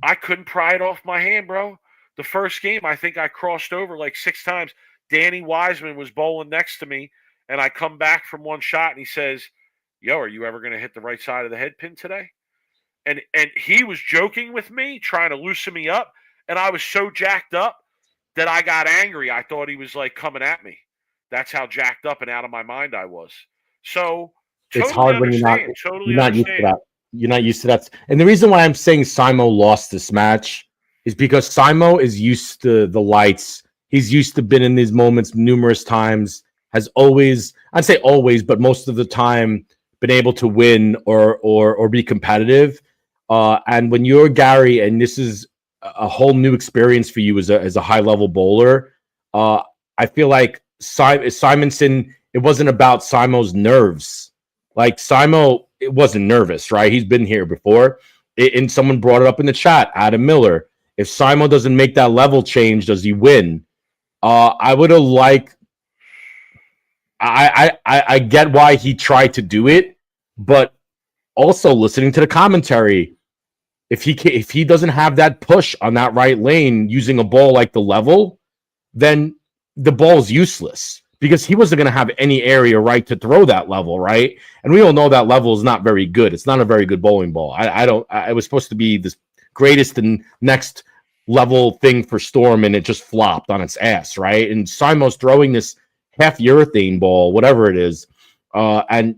I couldn't pry it off my hand, bro. The first game, I think I crossed over like 6 times. Danny Wiseman was bowling next to me, and I come back from one shot, and he says, "Yo, are you ever going to hit the right side of the head pin today?" And he was joking with me, trying to loosen me up, and I was so jacked up that I got angry. I thought he was like coming at me. That's how jacked up and out of my mind I was. So
it's hard when you're not used to that. You're not used to that. And the reason why I'm saying Simo lost this match is because Simo is used to the lights. He's used to been in these moments numerous times, has always, I'd say always, but most of the time been able to win or be competitive. And when you're Gary, and this is a whole new experience for you as a high level bowler, I feel like Simonson, it wasn't about Simo's nerves. Like Simo, it wasn't nervous, right? He's been here before. And someone brought it up in the chat, Adam Miller. If Simo doesn't make that level change, does he win? I would have liked. I get why he tried to do it, but also listening to the commentary, if he doesn't have that push on that right lane using a ball like the level, then the ball is useless because he wasn't going to have any area right to throw that level, right? And we all know that level is not very good. It's not a very good bowling ball. It was supposed to be this greatest and next level thing for Storm, and it just flopped on its ass, right? And Simo's throwing this half urethane ball, whatever it is, and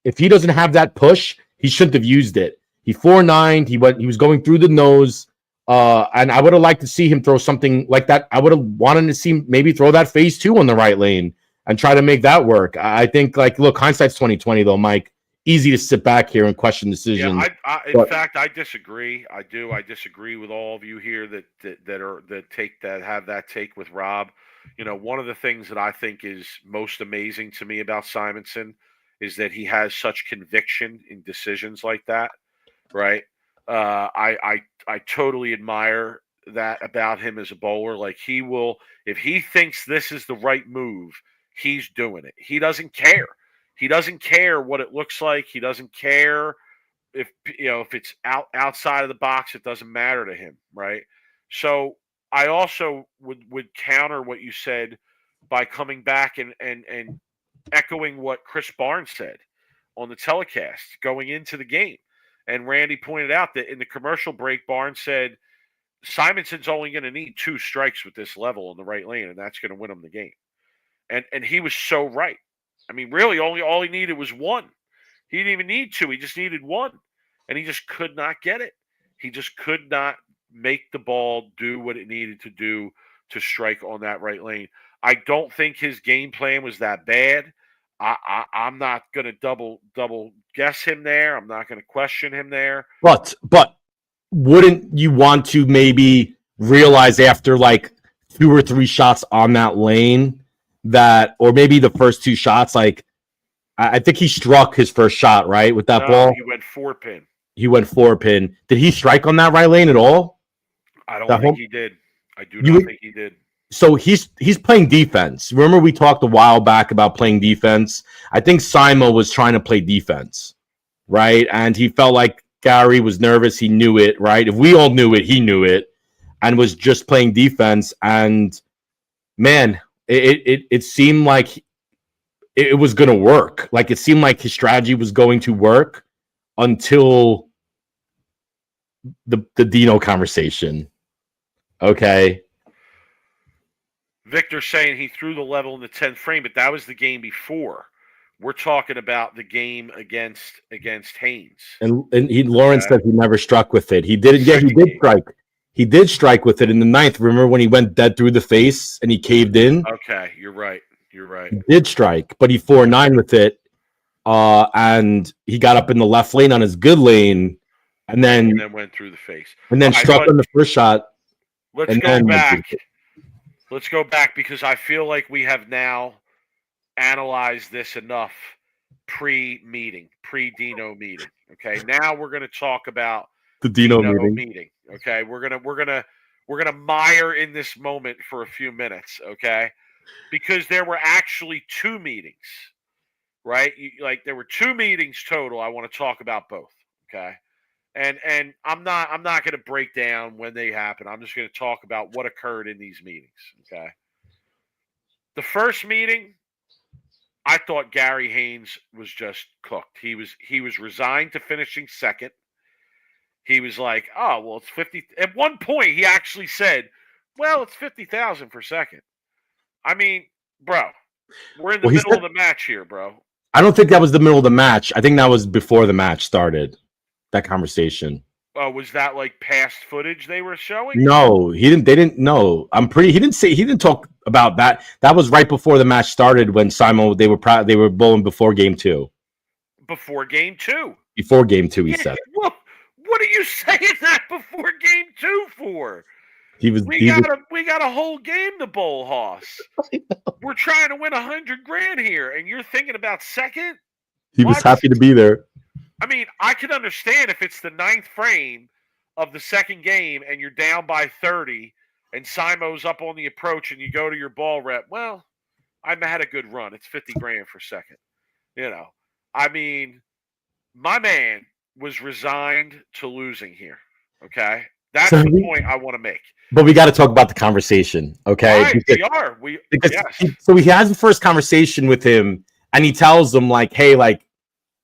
if he doesn't have that push, he shouldn't have used it. He 4-9. He was going through the nose, and I would have liked to see him throw something like that. I would have wanted to see maybe throw that phase 2 on the right lane and try to make that work. I think, like, look, hindsight's 2020 though, Mike. Easy to sit back here and question decisions.
Yeah, in fact, I disagree. I do. I disagree with all of you here that have that take with Rob. You know, one of the things that I think is most amazing to me about Simonson is that he has such conviction in decisions like that, right? I totally admire that about him as a bowler. Like, he will, if he thinks this is the right move, he's doing it. He doesn't care. He doesn't care what it looks like. He doesn't care if it's outside of the box. It doesn't matter to him, right? So I also would counter what you said by coming back and echoing what Chris Barnes said on the telecast going into the game. And Randy pointed out that in the commercial break, Barnes said Simonson's only going to need 2 strikes with this level in the right lane, and that's going to win him the game. And he was so right. I mean, really, all he needed was 1. He didn't even need 2. He just needed 1. And he just could not get it. He just could not make the ball do what it needed to do to strike on that right lane. I don't think his game plan was that bad. I'm not going to double guess him there. I'm not going to question him there.
But wouldn't you want to maybe realize after like 2 or 3 shots on that lane that, or maybe the first 2 shots, like I think he struck his first shot, right, with that ball?
He went 4-pin.
He went 4-pin. Did he strike on that right lane at all?
I don't think he did. I do not think he did.
So he's playing defense. Remember we talked a while back about playing defense? I think Simo was trying to play defense, right? And he felt like Gary was nervous. He knew it, right? If we all knew it, he knew it, and was just playing defense. And man, it seemed like it was going to work. Like it seemed like his strategy was going to work until the Dino conversation. Okay.
Victor saying he threw the level in the 10th frame, but that was the game before. We're talking about the game against Haynes.
And Lawrence said he never struck with it. He did. Yeah, he did strike. He did strike with it in the 9th. Remember when he went dead through the face and he caved in?
Okay, you're right. You're right.
He did strike, but he 4-9 with it. And he got up in the left lane on his good lane, and then
went through the face.
And then struck on the first shot.
Let's go back. Let's go back because I feel like we have now analyzed this enough pre-Dino meeting. Okay, now we're going to talk about
the Dino meeting.
Okay, we're gonna mire in this moment for a few minutes. Okay, because there were actually 2 meetings, right? There were 2 meetings total. I want to talk about both. Okay. And I'm not going to break down when they happen. I'm just going to talk about what occurred in these meetings. Okay. The first meeting, I thought Gary Haynes was just cooked. He was resigned to finishing second. He was like, oh well, it's 50. At one point, he actually said, "Well, it's 50,000 for second." I mean, bro, we're in the middle of the match here, bro.
I don't think that was the middle of the match. I think that was before the match started. That conversation.
Oh, was that like past footage they were showing?
No, he didn't. They didn't know. He didn't talk about that. That was right before the match started when Simon they were bowling before game 2.
Before game 2.
Before game 2, he said.
What are you saying that before game 2 for? We got a whole game to bowl, Hoss. We're trying to win $100,000 here, and you're thinking about second.
He was happy to be there.
I mean, I could understand if it's the 9th frame of the second game and you're down by 30 and Simo's up on the approach and you go to your ball rep. Well, I had a good run. It's $50,000 for second. You know, I mean, my man was resigned to losing here. Okay. That's the point I want to make.
But we got to talk about the conversation. Okay.
Right, yes.
So he has the first conversation with him and he tells him like, hey, like,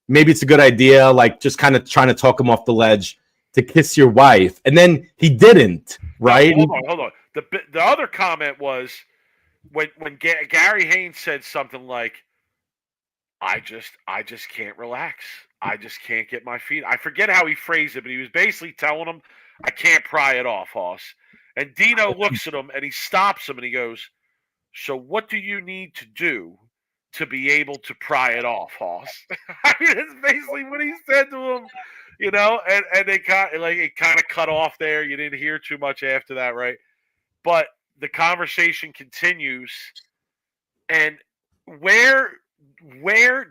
maybe it's a good idea, like just kind of trying to talk him off the ledge to kiss your wife. And then he didn't, right?
No, hold on. The other comment was when Gary Haynes said something like, I just can't relax. I just can't get my feet. I forget how he phrased it, but he was basically telling him, I can't pry it off, Hoss. And Dino looks at him and he stops him and he goes, so what do you need to do to be able to pry it off, Hoss? I mean, that's basically what he said to him, you know, and they it kind of cut off there. You didn't hear too much after that, right? But the conversation continues. And where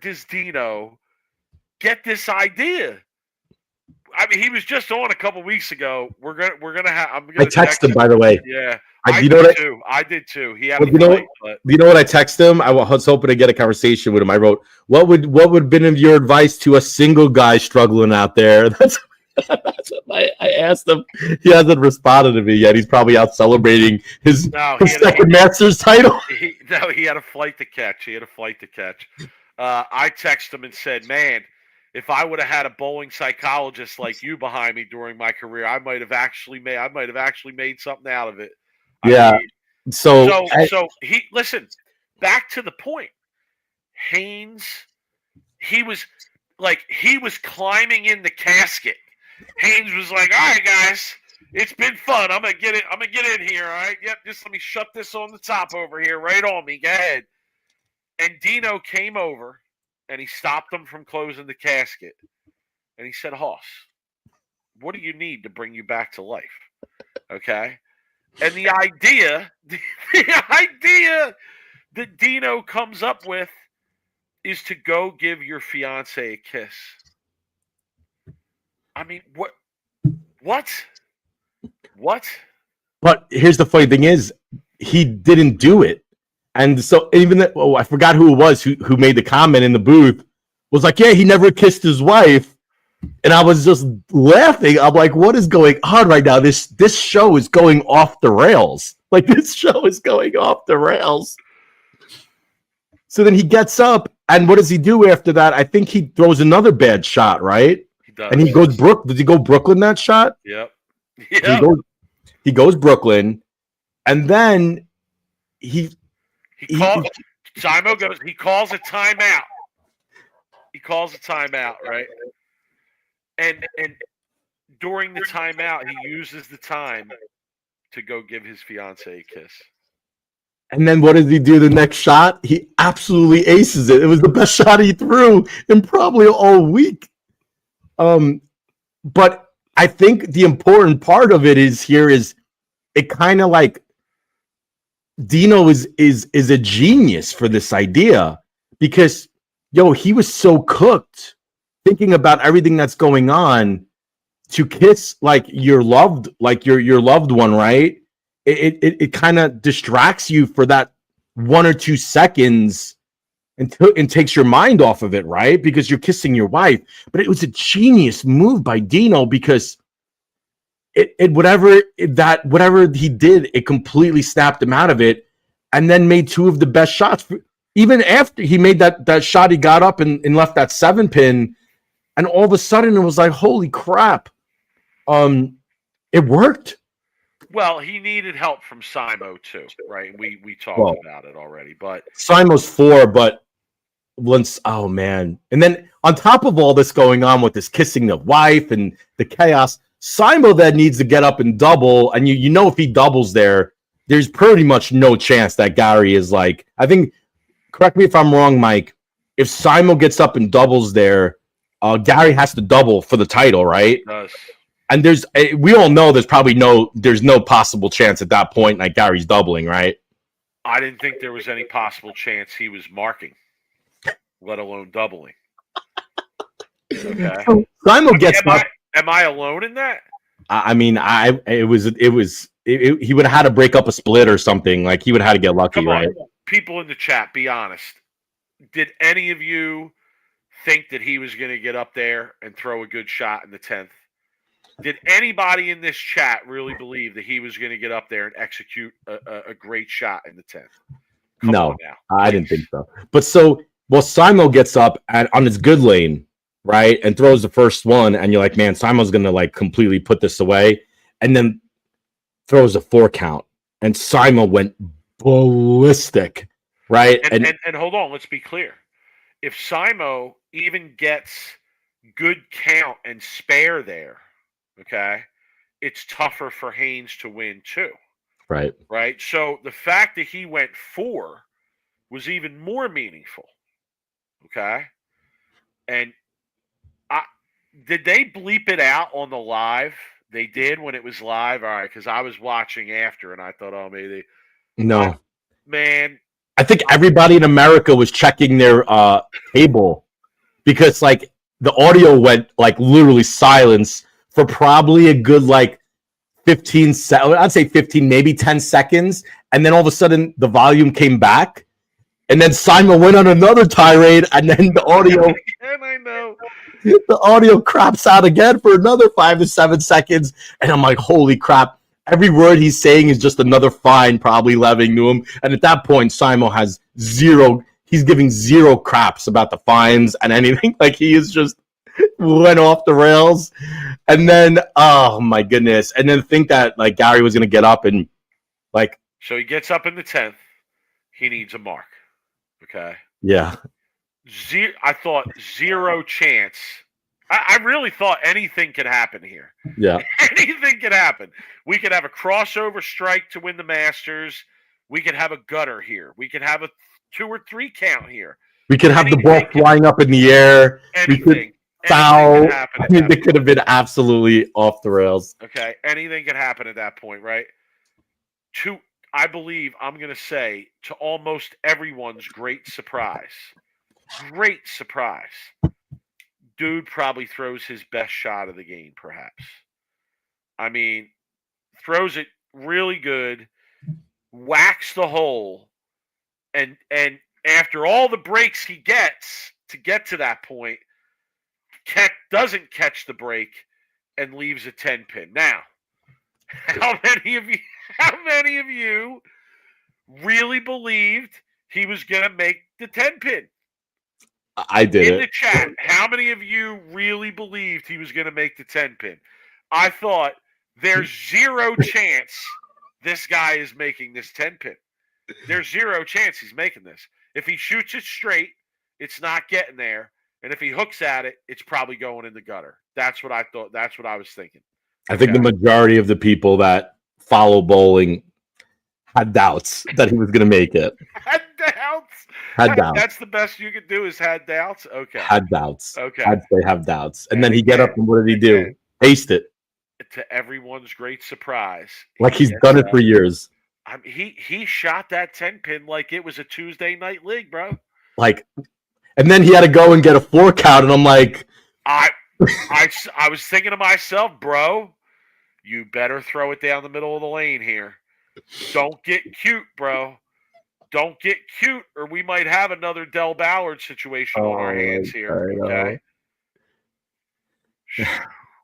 does Dino get this idea? I mean, he was just on a couple weeks ago. I'm gonna
text him, by the way.
Yeah,
I
did too. He had
you know what I text him? I was hoping to get a conversation with him. I wrote, "What would have been your advice to a single guy struggling out there?" That's what I asked him. He hasn't responded to me yet. He's probably out celebrating his second Masters title.
He had a flight to catch. I texted him and said, "Man, if I would have had a bowling psychologist like you behind me during my career, I might have actually made something out of it." So he listen. Back to the point. Haynes, he was climbing in the casket. Haynes was like, "All right, guys, it's been fun. I'm gonna get in here. All right, yep. Just let me shut this on the top over here, right on me. Go ahead." And Dino came over. And he stopped them from closing the casket. And he said, Hoss, what do you need to bring you back to life? Okay? And the idea that Dino comes up with is to go give your fiance a kiss. I mean, what?
But here's the funny thing is, he didn't do it. And so even I forgot who it was who made the comment in the booth, was like, yeah, he never kissed his wife. And I was just laughing. I'm like, what is going on right now? This show is going off the rails. Like, this show is going off the rails. So then he gets up, and what does he do after that? I think he throws another bad shot, right?
He does.
And he goes Does he go Brooklyn that shot?
Yep.
He goes Brooklyn, and then
Simo goes. He calls a timeout. Right? And during the timeout, he uses the time to go give his fiance a kiss.
And then what does he do the next shot? He absolutely aces it. It was the best shot he threw in probably all week. But I think the important part of it is it kind of like Dino is a genius for this idea, because he was so cooked thinking about everything that's going on to kiss like your loved one, right? It kind of distracts you for that 1 or 2 seconds and takes your mind off of it, right? Because you're kissing your wife. But it was a genius move by Dino, because whatever he did, it completely snapped him out of it, and then made 2 of the best shots. Even after he made that shot, he got up and left that 7-pin, and all of a sudden it was like, holy crap. It worked.
Well, he needed help from Simo too, right? We talked about it already, but
Simo's 4, but oh man. And then on top of all this going on with this kissing the wife and the chaos, Simo then needs to get up and double, and you know if he doubles there's pretty much no chance that Gary is like, I think, correct me if I'm wrong, Mike, if Simo gets up and doubles there, Gary has to double for the title, right?
He does.
And we all know there's no possible chance at that point like Gary's doubling, right?
I didn't think there was any possible chance he was marking, let alone doubling. Okay.
So Simo gets up.
Am I alone in that?
I mean, he would have had to break up a split or something. Like he would have had to get lucky, right?
People in the chat, be honest. Did any of you think that he was going to get up there and throw a good shot in the 10th? Did anybody in this chat really believe that he was going to get up there and execute a great shot in the 10th?
No, I didn't think so. But Simo gets up on his good lane, right, and throws the first one, and you're like, man, Simo's going to like completely put this away, and then throws a 4 count, and Simo went ballistic, right?
And hold on, let's be clear. If Simo even gets good count and spare there, okay, it's tougher for Haynes to win too.
Right.
Right. So the fact that he went 4 was even more meaningful. Okay. And did they bleep it out on the live? They did when it was live. All right. Because I was watching after and I thought, oh, maybe.
No.
Man.
I think everybody in America was checking their cable because like the audio went like literally silence for probably a good like 15 seconds. I'd say 15, maybe 10 seconds. And then all of a sudden the volume came back. And then Simo went on another tirade. And then the audio.
And I know.
The audio craps out again for another 5 to 7 seconds. And I'm like, holy crap. Every word he's saying is just another fine probably levying to him. And at that point, Simo has he's giving zero craps about the fines and anything. Like he is just went off the rails. And then, oh my goodness. And then think that like Gary was going to get up and like.
So he gets up in the 10th. He needs a mark. Okay.
Yeah.
I thought zero chance. I really thought anything could happen here.
Yeah.
Anything could happen. We could have a crossover strike to win the Masters. We could have a gutter here. We could have a 2 or 3 count here.
We could have the ball flying up in the air.
Anything.
Foul. I mean, they could have been absolutely off the rails.
Okay. Anything could happen at that point, right? I believe I'm going to say to almost everyone's great surprise. Great surprise. Dude probably throws his best shot of the game, perhaps. I mean, throws it really good, whacks the hole, and after all the breaks he gets to get to that point, doesn't catch the break and leaves a 10-pin. Now, how many of you really believed he was going to make the 10-pin?
I did
in the chat. How many of you really believed he was going to make the 10-pin? I thought there's zero chance this guy is making this 10-pin. There's zero chance he's making this. If he shoots it straight, it's not getting there. And if he hooks at it, it's probably going in the gutter. That's what I thought. That's what I was thinking.
I think the majority of the people that follow bowling had doubts that he was going to make it.
Had doubts. That's the best you could do is had doubts? Okay.
Had doubts.
Okay.
I'd say have doubts. And then he get up and what did he do? Taste it.
To everyone's great surprise.
Like he's done it for years.
I mean, he shot that 10-pin like it was a Tuesday night league, bro.
Like, and then he had to go and get a 4 count, and I'm like.
I was thinking to myself, bro, you better throw it down the middle of the lane here. Don't get cute, bro. Don't get cute, or we might have another Del Ballard situation on our hands here. Okay.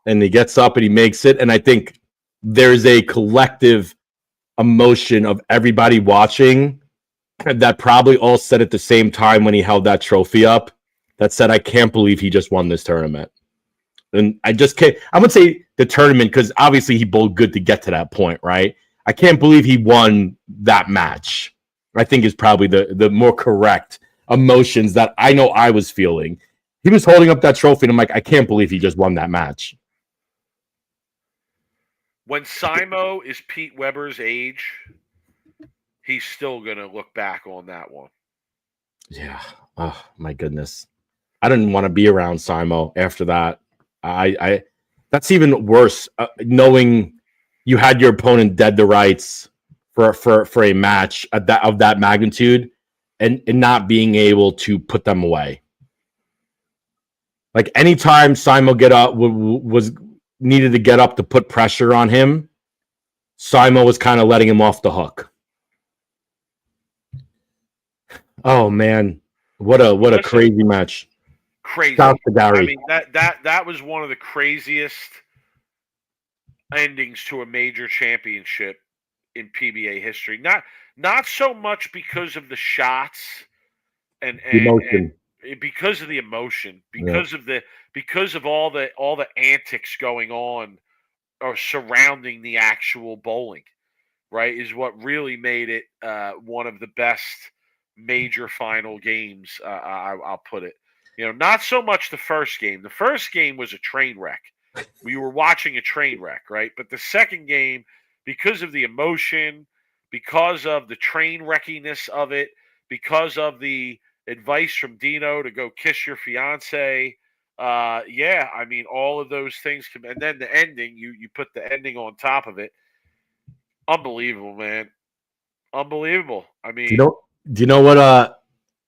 And he gets up and he makes it. And I think there's a collective emotion of everybody watching that probably all said at the same time when he held that trophy up that said, I can't believe he just won this tournament. And I just can't. I would say the tournament because obviously he bowled good to get to that point, right? I can't believe he won that match. I think is probably the more correct emotions that I know I was feeling. He was holding up that trophy, and I'm like, I can't believe he just won that match.
When Simo is Pete Weber's age, he's still going to look back on that one.
Yeah. Oh, my goodness. I didn't want to be around Simo after that. That That's even worse, knowing you had your opponent dead to rights for a match of that magnitude, and not being able to put them away. Like anytime Simon was needed to get up to put pressure on him, Simon was kind of letting him off the hook. Oh man, what a crazy match!
Crazy.
Shout out to Gary.
I mean that was one of the craziest endings to a major championship in PBA history. Not so much because of the shots and because of the emotion, because of all the antics going on or surrounding the actual bowling, right, is what really made it one of the best major final games. I'll put it. Not so much the first game. The first game was a train wreck. We were watching a train wreck, right? But the second game, because of the emotion, because of the train wreckiness of it, because of the advice from Dino to go kiss your fiance, I mean, all of those things. And then the ending, you put the ending on top of it. Unbelievable, man. Unbelievable. I mean,
do you know what?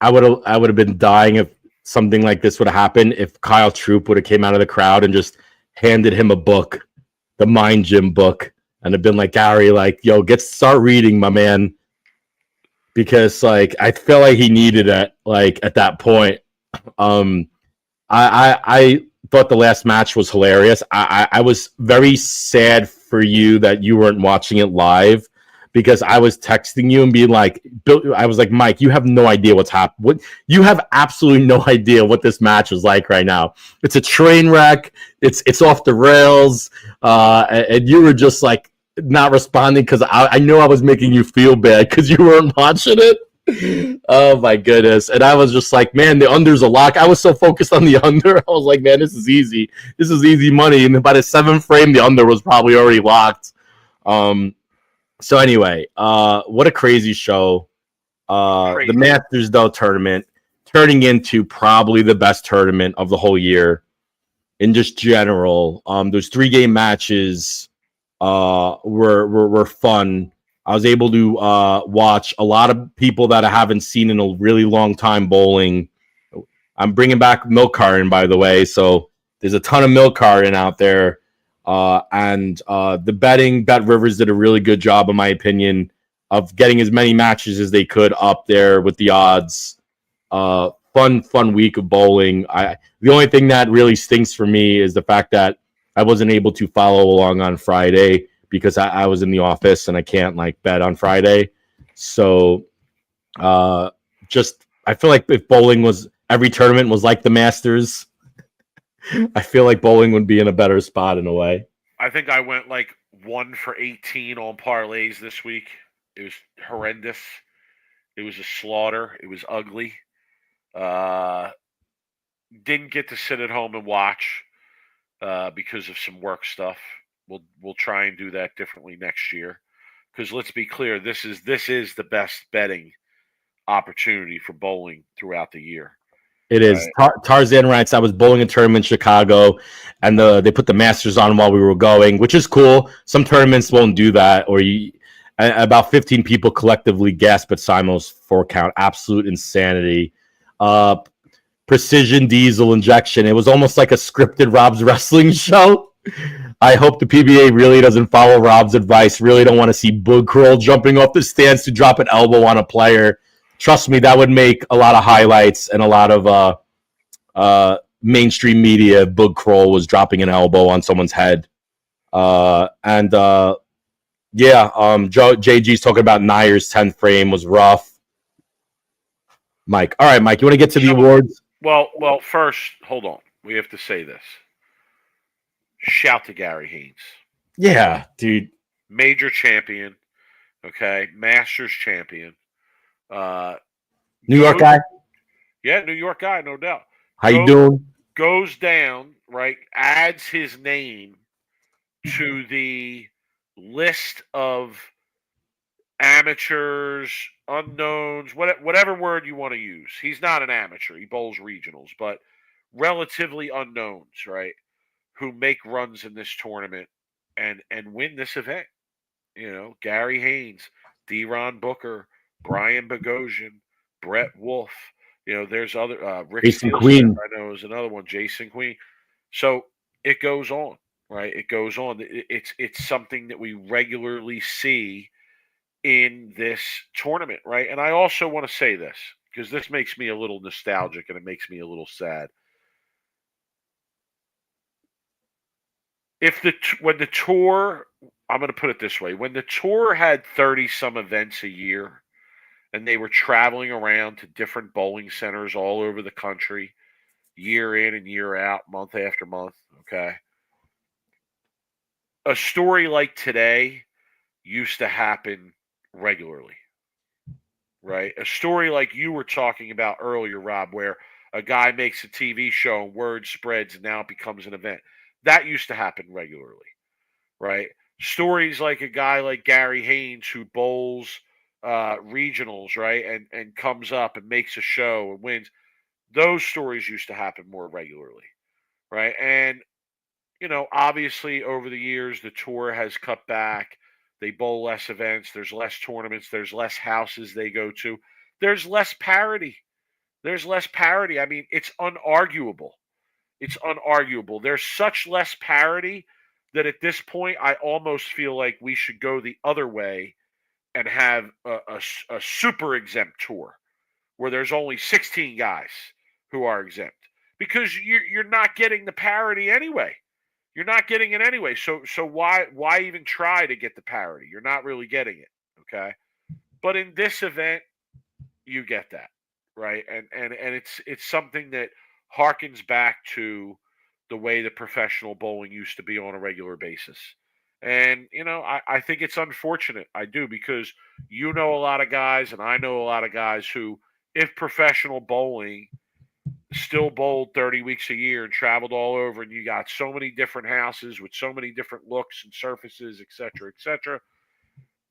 I would have been dying if something like this would have happened. If Kyle Troop would have came out of the crowd and just handed him a book, the Mind Gym book, and have been like, Gary, like, yo, start reading, my man, because like I feel like he needed it. Like at that point, I thought the last match was hilarious. I was very sad for you that you weren't watching it live, because I was texting you and being like, I was like, Mike, you have no idea what's happening. You have absolutely no idea what this match is like right now. It's a train wreck. It's off the rails. And you were just like not responding because I know I was making you feel bad because you weren't watching it. Oh my goodness. And I was just like, man, the under's a lock. I was so focused on the under. I was like, man, this is easy. This is easy money. And by the 7th frame, the under was probably already locked. So anyway, what a crazy show. The Masters though tournament turning into probably the best tournament of the whole year in just general. Those 3-game matches were fun. I was able to watch a lot of people that I haven't seen in a really long time bowling. I'm bringing back milk carton, by the way, so there's a ton of milk carton out there. And the Bet Rivers did a really good job, in my opinion, of getting as many matches as they could up there with the odds. Fun week of bowling. The only thing that really stinks for me is the fact that I wasn't able to follow along on Friday because I was in the office and I can't like bet on Friday. So I feel like if bowling was every tournament was like the Masters, I feel like bowling would be in a better spot in a way.
I think I went like 1 for 18 on parlays this week. It was horrendous. It was a slaughter. It was ugly. Didn't get to sit at home and watch because of some work stuff. We'll try and do that differently next year. Because let's be clear, this is the best betting opportunity for bowling throughout the year.
It is. Tarzan writes, I was bowling a tournament in Chicago, and they put the Masters on while we were going, which is cool. Some tournaments won't do that, or about 15 people collectively gasped at Simo's 4 count. Absolute insanity. Precision diesel injection. It was almost like a scripted Rob's wrestling show. I hope the PBA really doesn't follow Rob's advice. Really don't want to see Boog Kroll jumping off the stands to drop an elbow on a player. Trust me, that would make a lot of highlights and a lot of mainstream media. Boog Kroll was dropping an elbow on someone's head. JG's talking about Nayer's 10th frame was rough. Mike. All right, Mike, you want to get to the awards?
Well, first, hold on. We have to say this. Shout to Gary Haynes.
Yeah, dude.
Major champion. Okay. Masters champion.
New York guy?
Yeah, New York guy, no doubt.
How you doing?
Goes down, right? Adds his name to the list of amateurs, unknowns, whatever word you want to use. He's not an amateur. He bowls regionals, but relatively unknowns, right? who make runs in this tournament and win this event. Gary Haynes, Deron Booker, Brian Bogosian, Brett Wolf. There's other Rick
Jason
Steele
Queen.
I know is another one. Jason Queen. So it goes on, right? It goes on. It's something that we regularly see in this tournament, right? And I also want to say this because this makes me a little nostalgic and it makes me a little sad. When the tour, I'm going to put it this way, when the tour had 30 some events a year and they were traveling around to different bowling centers all over the country, year in and year out, month after month, okay? A story like today used to happen regularly, right? A story like you were talking about earlier, Rob, where a guy makes a TV show and word spreads and now it becomes an event. That used to happen regularly, right? Stories like a guy like Gary Haynes who bowls regionals, right, and comes up and makes a show and wins. Those stories used to happen more regularly, right? And obviously over the years the tour has cut back. They bowl less events. There's less tournaments. There's less houses they go to. There's less parity. I mean, it's unarguable. It's unarguable. There's such less parity that at this point, I almost feel like we should go the other way and have a super exempt tour where there's only 16 guys who are exempt because you're not getting the parity anyway. You're not getting it anyway. So why even try to get the parity? You're not really getting it. Okay. But in this event, you get that, right? And it's something that harkens back to the way the professional bowling used to be on a regular basis. And, I think it's unfortunate. I do, because a lot of guys and I know a lot of guys who, if professional bowling still bowled 30 weeks a year and traveled all over, and you got so many different houses with so many different looks and surfaces, et cetera,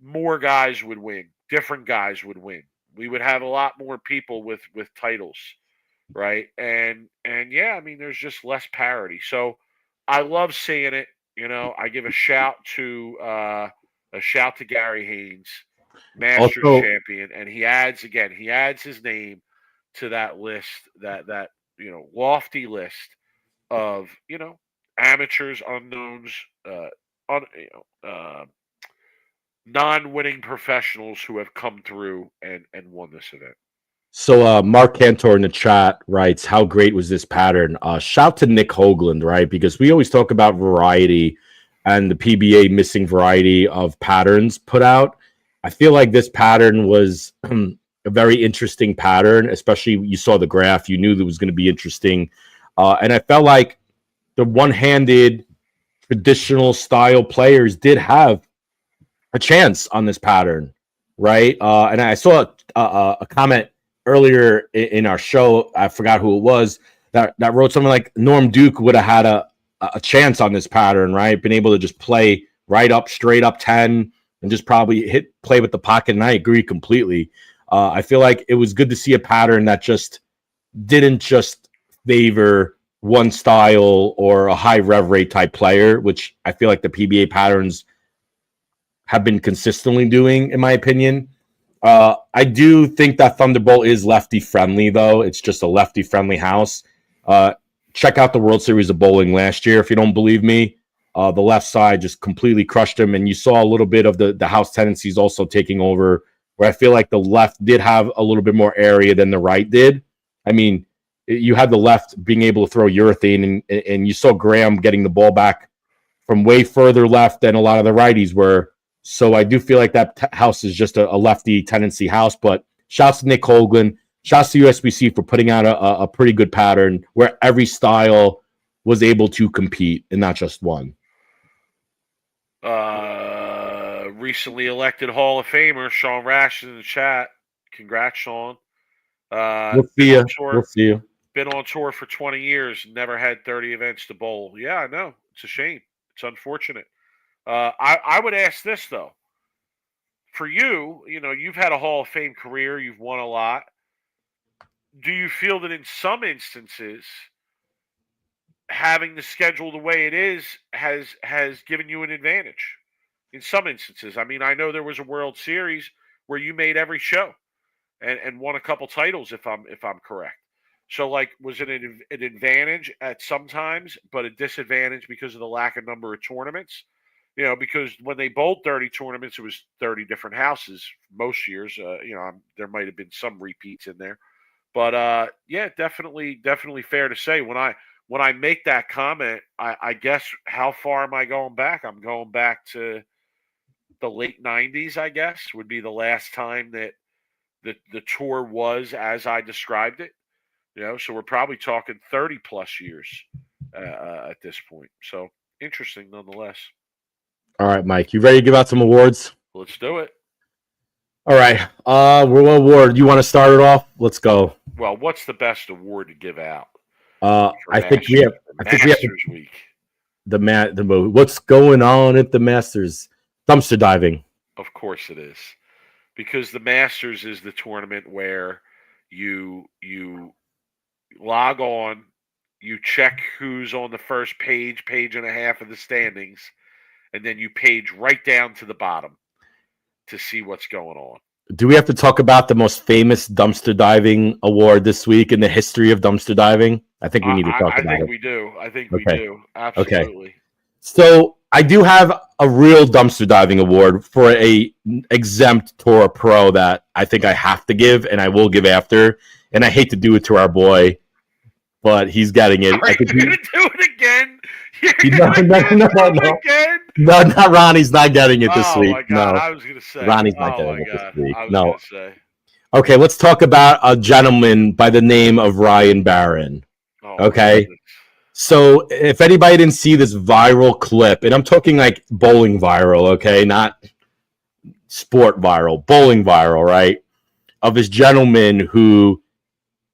more guys would win. Different guys would win. We would have a lot more people with titles, right? And yeah, I mean, there's just less parity. So I love seeing it. I give a shout to Gary Haynes, Masters
Also,
champion, and he adds his name to that list, that lofty list of amateurs, unknowns, un, non-winning professionals who have come through and won this event.
So Mark Cantor in the chat writes, how great was this pattern? Shout to Nick Hoagland, right? Because we always talk about variety and the PBA missing variety of patterns put out. I feel like this pattern was a very interesting pattern, especially you saw the graph. You knew that was going to be interesting. And I felt like the one-handed traditional style players did have a chance on this pattern, right? And I saw a comment earlier in our show, I forgot who it was, that wrote something like Norm Duke would have had a chance on this pattern, right? Been able to just play right up, straight up 10 and just probably play with the pocket. And I agree completely. I feel like it was good to see a pattern that just didn't just favor one style or a high rev rate type player, which I feel like the PBA patterns have been consistently doing, in my opinion. I do think that Thunderbolt is lefty friendly, though. It's just a lefty friendly house. Check out the World Series of Bowling last year if you don't believe me. The left side just completely crushed him, and you saw a little bit of the house tendencies also taking over, where I feel like the left did have a little bit more area than the right did. I mean, you had the left being able to throw urethane, and you saw Graham getting the ball back from way further left than a lot of the righties were. So I do feel like that house is just a lefty tendency house. But shouts to Nick Hoagland. Shouts to USBC for putting out a pretty good pattern where every style was able to compete and not just one.
Recently elected Hall of Famer Sean Rash in the chat. Congrats, Sean.
We'll see you. We'll see you.
Been on tour for 20 years. Never had 30 events to bowl. Yeah, I know. It's a shame. It's unfortunate. I would ask this, though. For you, you've had a Hall of Fame career. You've won a lot. Do you feel that in some instances, having the schedule the way it is has given you an advantage in some instances. I mean, I know there was a World Series where you made every show and won a couple titles, if I'm correct. So, like, was it an advantage at some times, but a disadvantage because of the lack of number of tournaments? Because when they bowled 30 tournaments, it was 30 different houses most years. There might have been some repeats in there, but yeah, definitely fair to say. When I make that comment, I guess, how far am I going back? I'm going back to the late 90s, I guess, would be the last time that the tour was as I described it. So we're probably talking 30 plus years at this point. So interesting nonetheless.
All right, Mike, you ready to give out some awards?
Let's do it.
All right. What award? You want to start it off? Let's go.
Well, what's the best award to give out?
I think we have
Masters Week.
The what's going on at the Masters? Dumpster diving.
Of course it is. Because the Masters is the tournament where you log on, you check who's on the first page and a half of the standings, and then you page right down to the bottom to see what's going on.
Do we have to talk about the most famous dumpster diving award this week in the history of dumpster diving? I think we need to talk about it.
I think we do. We do. Absolutely. Okay.
So I do have a real dumpster diving award for a exempt Tour Pro that I think I have to give, and I will give after. And I hate to do it to our boy, but he's getting it.
Are you going to do it again?
No, not Ronnie's not getting it this week.
Oh, my God.
No.
I was going to say.
Ronnie's not getting it this week.
No.
Okay, let's talk about a gentleman by the name of Ryan Barron. Okay? So if anybody didn't see this viral clip, and I'm talking like bowling viral, okay? Not sport viral, bowling viral, right? Of this gentleman who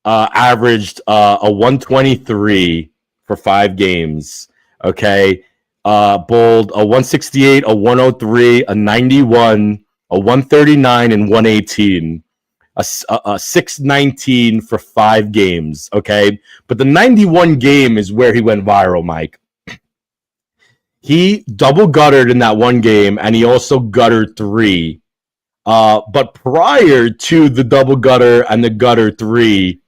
averaged a 123 for 5 games, okay? Bowled a 168, a 103, a 91, a 139, and 118. A 619 for 5 games, okay? But the 91 game is where he went viral, Mike. He double guttered in that one game, and he also guttered 3. But prior to the double gutter and the gutter 3,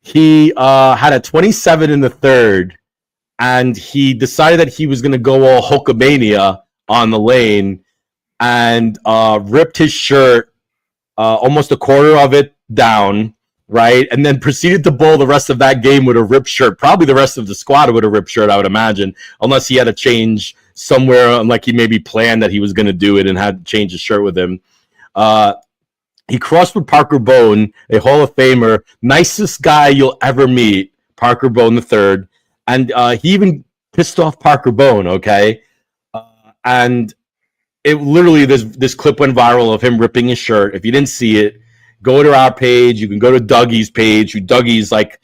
he had a 27 in the third, and he decided that he was going to go all Hulkamania on the lane and ripped his shirt almost a quarter of it down, right? And then proceeded to bowl the rest of that game with a ripped shirt. Probably the rest of the squad with a ripped shirt, I would imagine, unless he had a change somewhere, like he maybe planned that he was going to do it and had to change his shirt with him. He crossed with Parker Bone, a Hall of Famer, nicest guy you'll ever meet, Parker Bone III. And he even pissed off Parker Bone, okay? And it literally, this clip went viral of him ripping his shirt. If you didn't see it, go to our page. You can go to Dougie's page. Dougie's page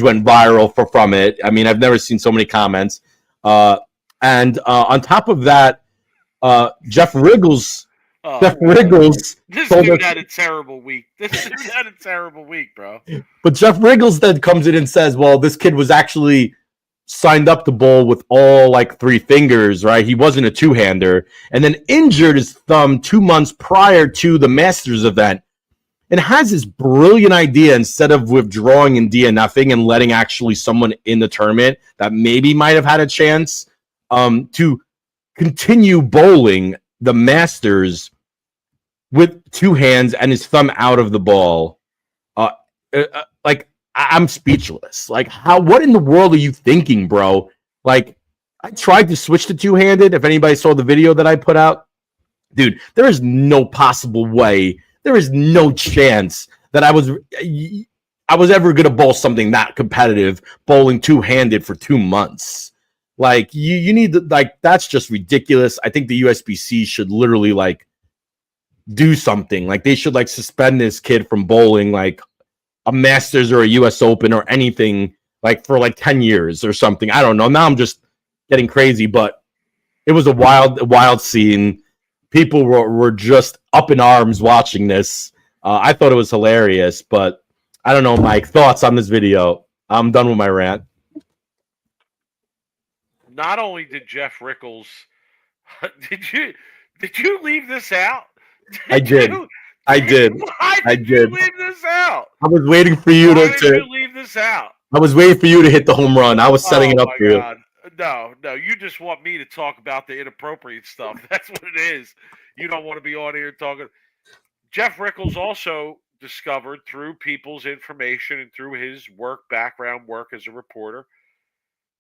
went viral from it. I mean, I've never seen so many comments. And on top of that, Jeff Riggles.
This dude had a terrible week. Bro.
But Jeff Riggles then comes in and says, well, this kid was actually signed up to bowl with all 3 fingers, right? He wasn't a two-hander, and then injured his thumb 2 months prior to the Masters event, and has this brilliant idea, instead of withdrawing and DNFing and letting actually someone in the tournament that maybe might have had a chance to continue bowling the Masters with 2 hands and his thumb out of the ball. I'm speechless. What in the world are you thinking, bro? I tried to switch to 2-handed. If anybody saw the video that I put out, dude, there is no possible way. There is no chance that I was ever going to bowl something that competitive, bowling 2-handed for 2 months. You need to, that's just ridiculous. I think the USBC should literally do something. They should suspend this kid from bowling a Masters or a US Open or anything for 10 years or something. I don't know. Now I'm just getting crazy, but it was a wild scene. People were just up in arms watching this. I thought it was hilarious, but I don't know, Mike. Thoughts on this video? I'm done with my rant.
not only did Jeff Rickles, did you leave this out?
I did. I did.
Why
I
did you
did.
leave this out?
I was waiting for you
Why
to.
did you leave this out?
I was waiting for you to hit the home run. I was setting it up for you.
No, you just want me to talk about the inappropriate stuff. That's what it is. You don't want to be on here talking. Jeff Rickles also discovered through people's information and through his background work as a reporter,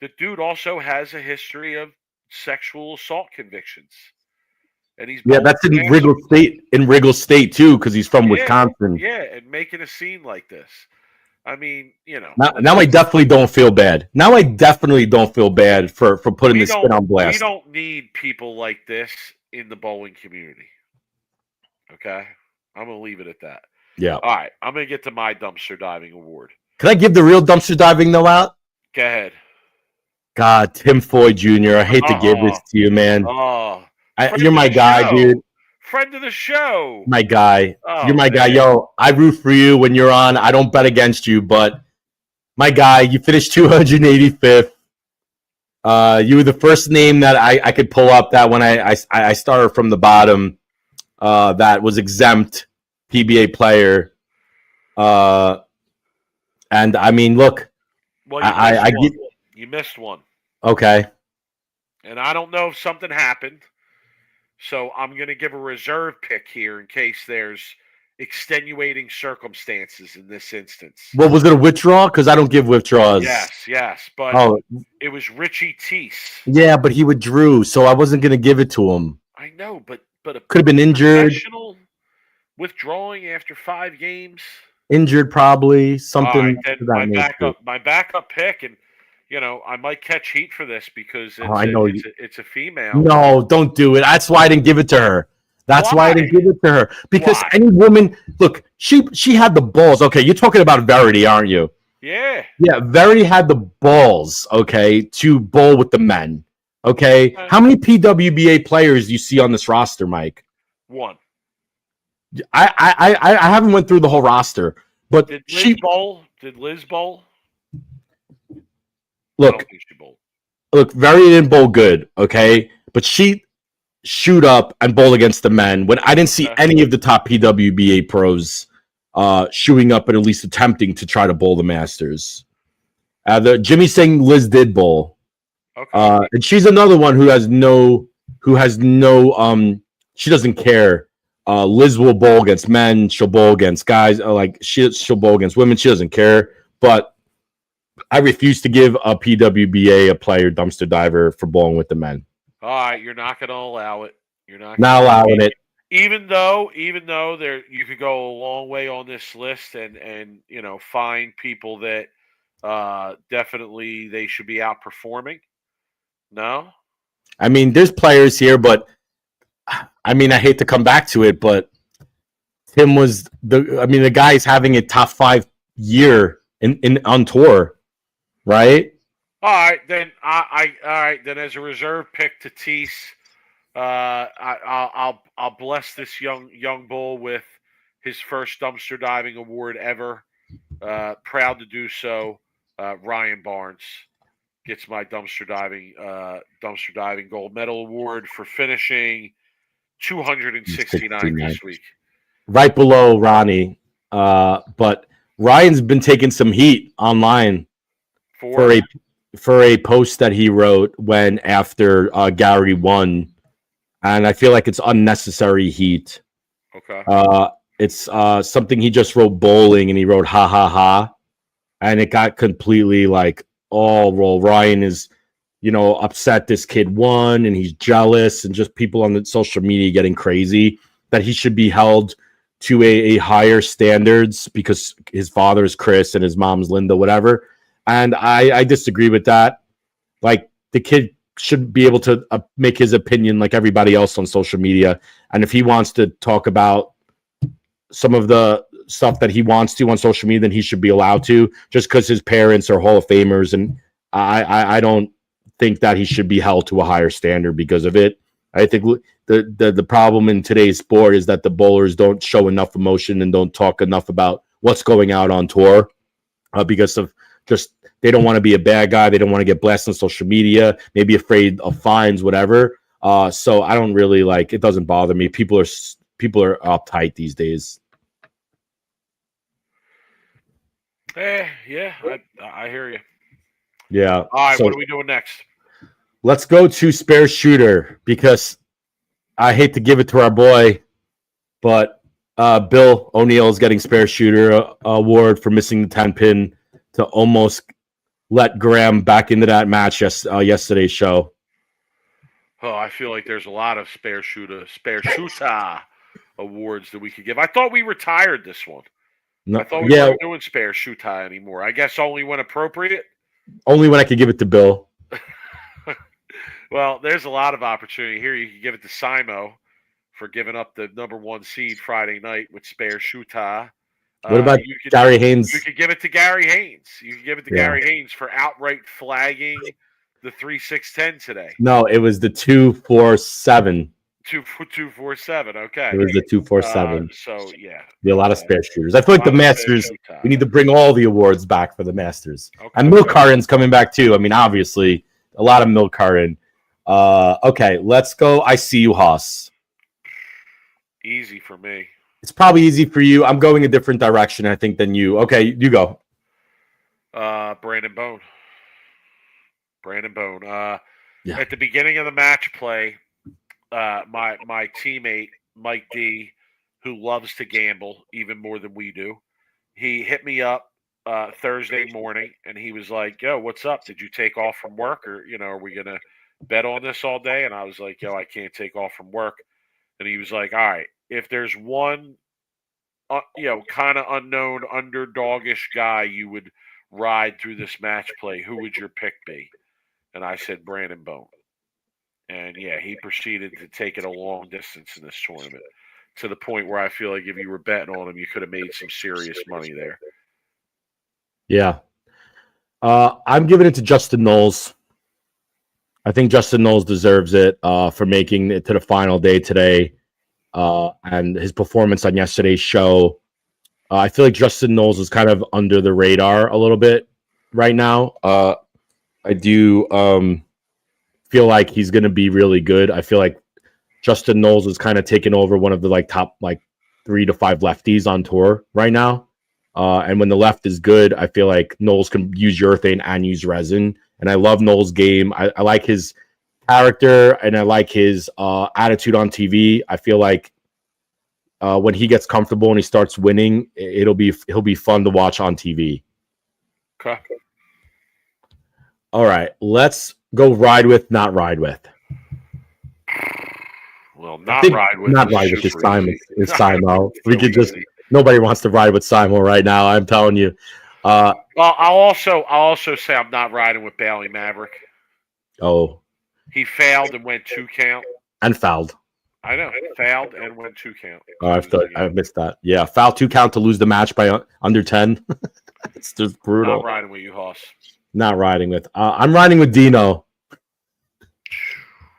the dude also has a history of sexual assault convictions. And he's
that's in Wriggle State too, because he's from Wisconsin.
Yeah, and making a scene like this. I mean,
Now I definitely don't feel bad. Now I definitely don't feel bad for putting this spin on blast.
We don't need people like this in the bowling community. Okay? I'm going to leave it at that.
Yeah.
All right. I'm going to get to my dumpster diving award.
Can I give the real dumpster diving though out?
Go ahead.
God, Tim Foy Jr. I hate to give this to you, man. You're my guy, dude.
Friend of the show.
My guy. You're my guy.
Man.
Yo, I root for you when you're on. I don't bet against you, but my guy, you finished 285th. You were the first name that I could pull up that when I started from the bottom that was exempt PBA player. And I mean, look.
Well, you missed one.
Okay.
And I don't know if something happened. So I'm going to give a reserve pick here in case there's extenuating circumstances in this instance.
Well, was it a withdrawal? Because I don't give withdrawals.
Yes. But it was Richie Teese.
Yeah, but he withdrew, so I wasn't going to give it to him.
I know, but
could have been injured.
Professional withdrawing after 5 games.
Injured, probably something.
All right, then my backup pick, and I might catch heat for this because it's a female.
No, don't do it. That's why I didn't give it to her. Why I didn't give it to her. Because any woman, look, she had the balls. Okay, you're talking about Verity, aren't you?
Yeah.
Yeah, Verity had the balls, okay, to bowl with the men. Okay. How many PWBA players do you see on this roster, Mike?
1.
I haven't went through the whole roster, but
Did Liz bowl? Did Liz bowl?
Look, Verity didn't bowl good, okay? But she shoot up and bowl against the men when I didn't see any of the top PWBA pros shooting up and at least attempting to try to bowl the Masters. Jimmy saying Liz did bowl.
Okay.
And she's another one who has no she doesn't care. Liz will bowl against men, she'll bowl against guys, she'll bowl against women, she doesn't care. But I refuse to give a PWBA a player dumpster diver for bowling with the men.
All right, you're not going to allow it. You're not
allowing it.
Even though there you could go a long way on this list and find people that definitely they should be outperforming. No?
I mean, there's players here, but I mean, I hate to come back to it, but Tim was the guy's having a top 5 year in on tour, right?
All right, then then as a reserve pick to Teese, I'll bless this young bull with his first dumpster diving award ever. Proud to do so. Ryan Barnes gets my dumpster diving gold medal award for finishing 269 this week.
Right below Ronnie. But Ryan's been taking some heat online for a post that he wrote when after Gary won. And I feel like it's unnecessary heat.
Okay.
It's something he just wrote bowling and he wrote ha ha ha. And it got completely Ryan is, upset this kid won and he's jealous and just people on the social media getting crazy that he should be held to a higher standards because his father is Chris and his mom's Linda, whatever. And I disagree with that. Like the kid should be able to make his opinion like everybody else on social media. And if he wants to talk about some of the stuff that he wants to on social media, then he should be allowed to, just because his parents are Hall of Famers. And I don't think that he should be held to a higher standard because of it. I think the problem in today's sport is that the bowlers don't show enough emotion and don't talk enough about what's going out on tour because of just they don't want to be a bad guy. They don't want to get blasted on social media, maybe afraid of fines, whatever. So I don't really it doesn't bother me. People are uptight these days.
Yeah, I hear you.
Yeah.
All right, what are we doing next?
Let's go to spare shooter because I hate to give it to our boy, but Bill O'Neill is getting spare shooter award for missing the 10-pin to almost let Graham back into that match yesterday's show.
Oh, I feel like there's a lot of spare shooter awards that we could give. I thought we retired this one. No, I thought we weren't doing spare shooter anymore. I guess only when appropriate.
Only when I could give it to Bill.
Well, there's a lot of opportunity here. You can give it to Simo for giving up the number 1 seed Friday night with spare shooter.
What about Gary Haynes?
You could give it to Gary Haynes. You could give it to Gary Haynes for outright flagging the 3-6-10 today.
No, it was the 2-4-7.
2-4-7. Okay.
It was the 2-4-7.
So yeah,
be a lot of spare shooters. I feel like the Masters. We need to bring all the awards back for the Masters. Okay. And Milkarin's coming back too. I mean, obviously, a lot of Milkarin. Okay, let's go. I see you, Haas.
Easy for me.
It's probably easy for you. I'm going a different direction, I think, than you. Okay, you go.
Brandon Bone. At the beginning of the match play, my teammate Mike D, who loves to gamble even more than we do, he hit me up Thursday morning, and he was like, "Yo, what's up? Did you take off from work, or are we gonna bet on this all day?" And I was like, "Yo, I can't take off from work." And he was like, "All right, if there's one, kind of unknown, underdogish guy you would ride through this match play, who would your pick be?" And I said Brandon Bone. And yeah, he proceeded to take it a long distance in this tournament, to the point where I feel like if you were betting on him, you could have made some serious money there.
Yeah. I'm giving it to Justin Knowles. I think Justin Knowles deserves it for making it to the final day today. And his performance on yesterday's show. I feel like Justin Knowles is kind of under the radar a little bit right now. I do feel like he's going to be really good. I feel like Justin Knowles is kind of taking over one of the top 3 to 5 lefties on tour right now. And when the left is good, I feel like Knowles can use urethane and use resin. And I love Knowles' game. I like his character and I like his attitude on TV. I feel like when he gets comfortable and he starts winning, he'll be fun to watch on TV.
Okay.
All right, let's go ride with, not ride with.
Well, not ride with
is Simon. Is Simo. We could just nobody wants to ride with Simo right now. I'm telling you.
Well, I'll also say I'm not riding with Bailey Maverick.
Oh,
he failed and went 2 count.
And fouled.
I know, failed and went 2 count.
Oh, I missed that. Yeah, foul 2 count to lose the match by under 10. It's just brutal.
Not riding with you, Hoss.
Not riding with. I'm riding with Dino.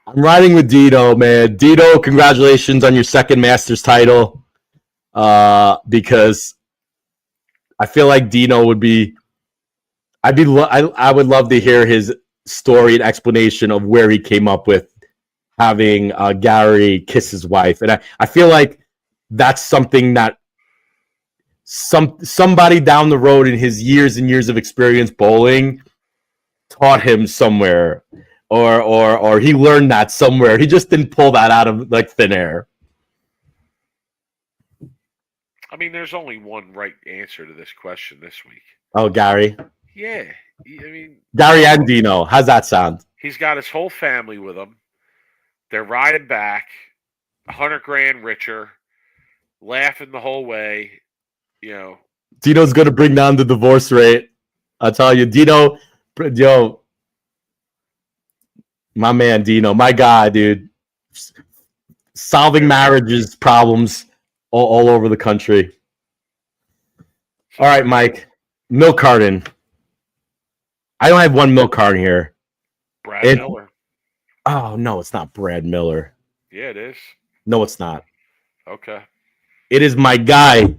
I'm riding with Dino, man. Dino, congratulations on your second Masters title. Because I feel like Dino would be. I would love to hear his story and explanation of where he came up with having Gary kiss his wife, and I feel like that's something that somebody down the road in his years and years of experience bowling taught him somewhere, or he learned that somewhere. He just didn't pull that out of thin air.
I mean, there's only one right answer to this question this week.
Oh, Gary.
Yeah, I mean
Gary and Dino. How's that sound?
He's got his whole family with him. They're riding back, $100,000 richer, laughing the whole way.
Dino's going to bring down the divorce rate. I'll tell you, Dino, my man, Dino, my guy, dude, solving marriages problems all over the country. All right, Mike, milk carton. I don't have one milk carton here.
Brad Miller.
Oh, no, it's not Brad Miller.
Yeah, it is.
No, it's not.
Okay.
It is my guy,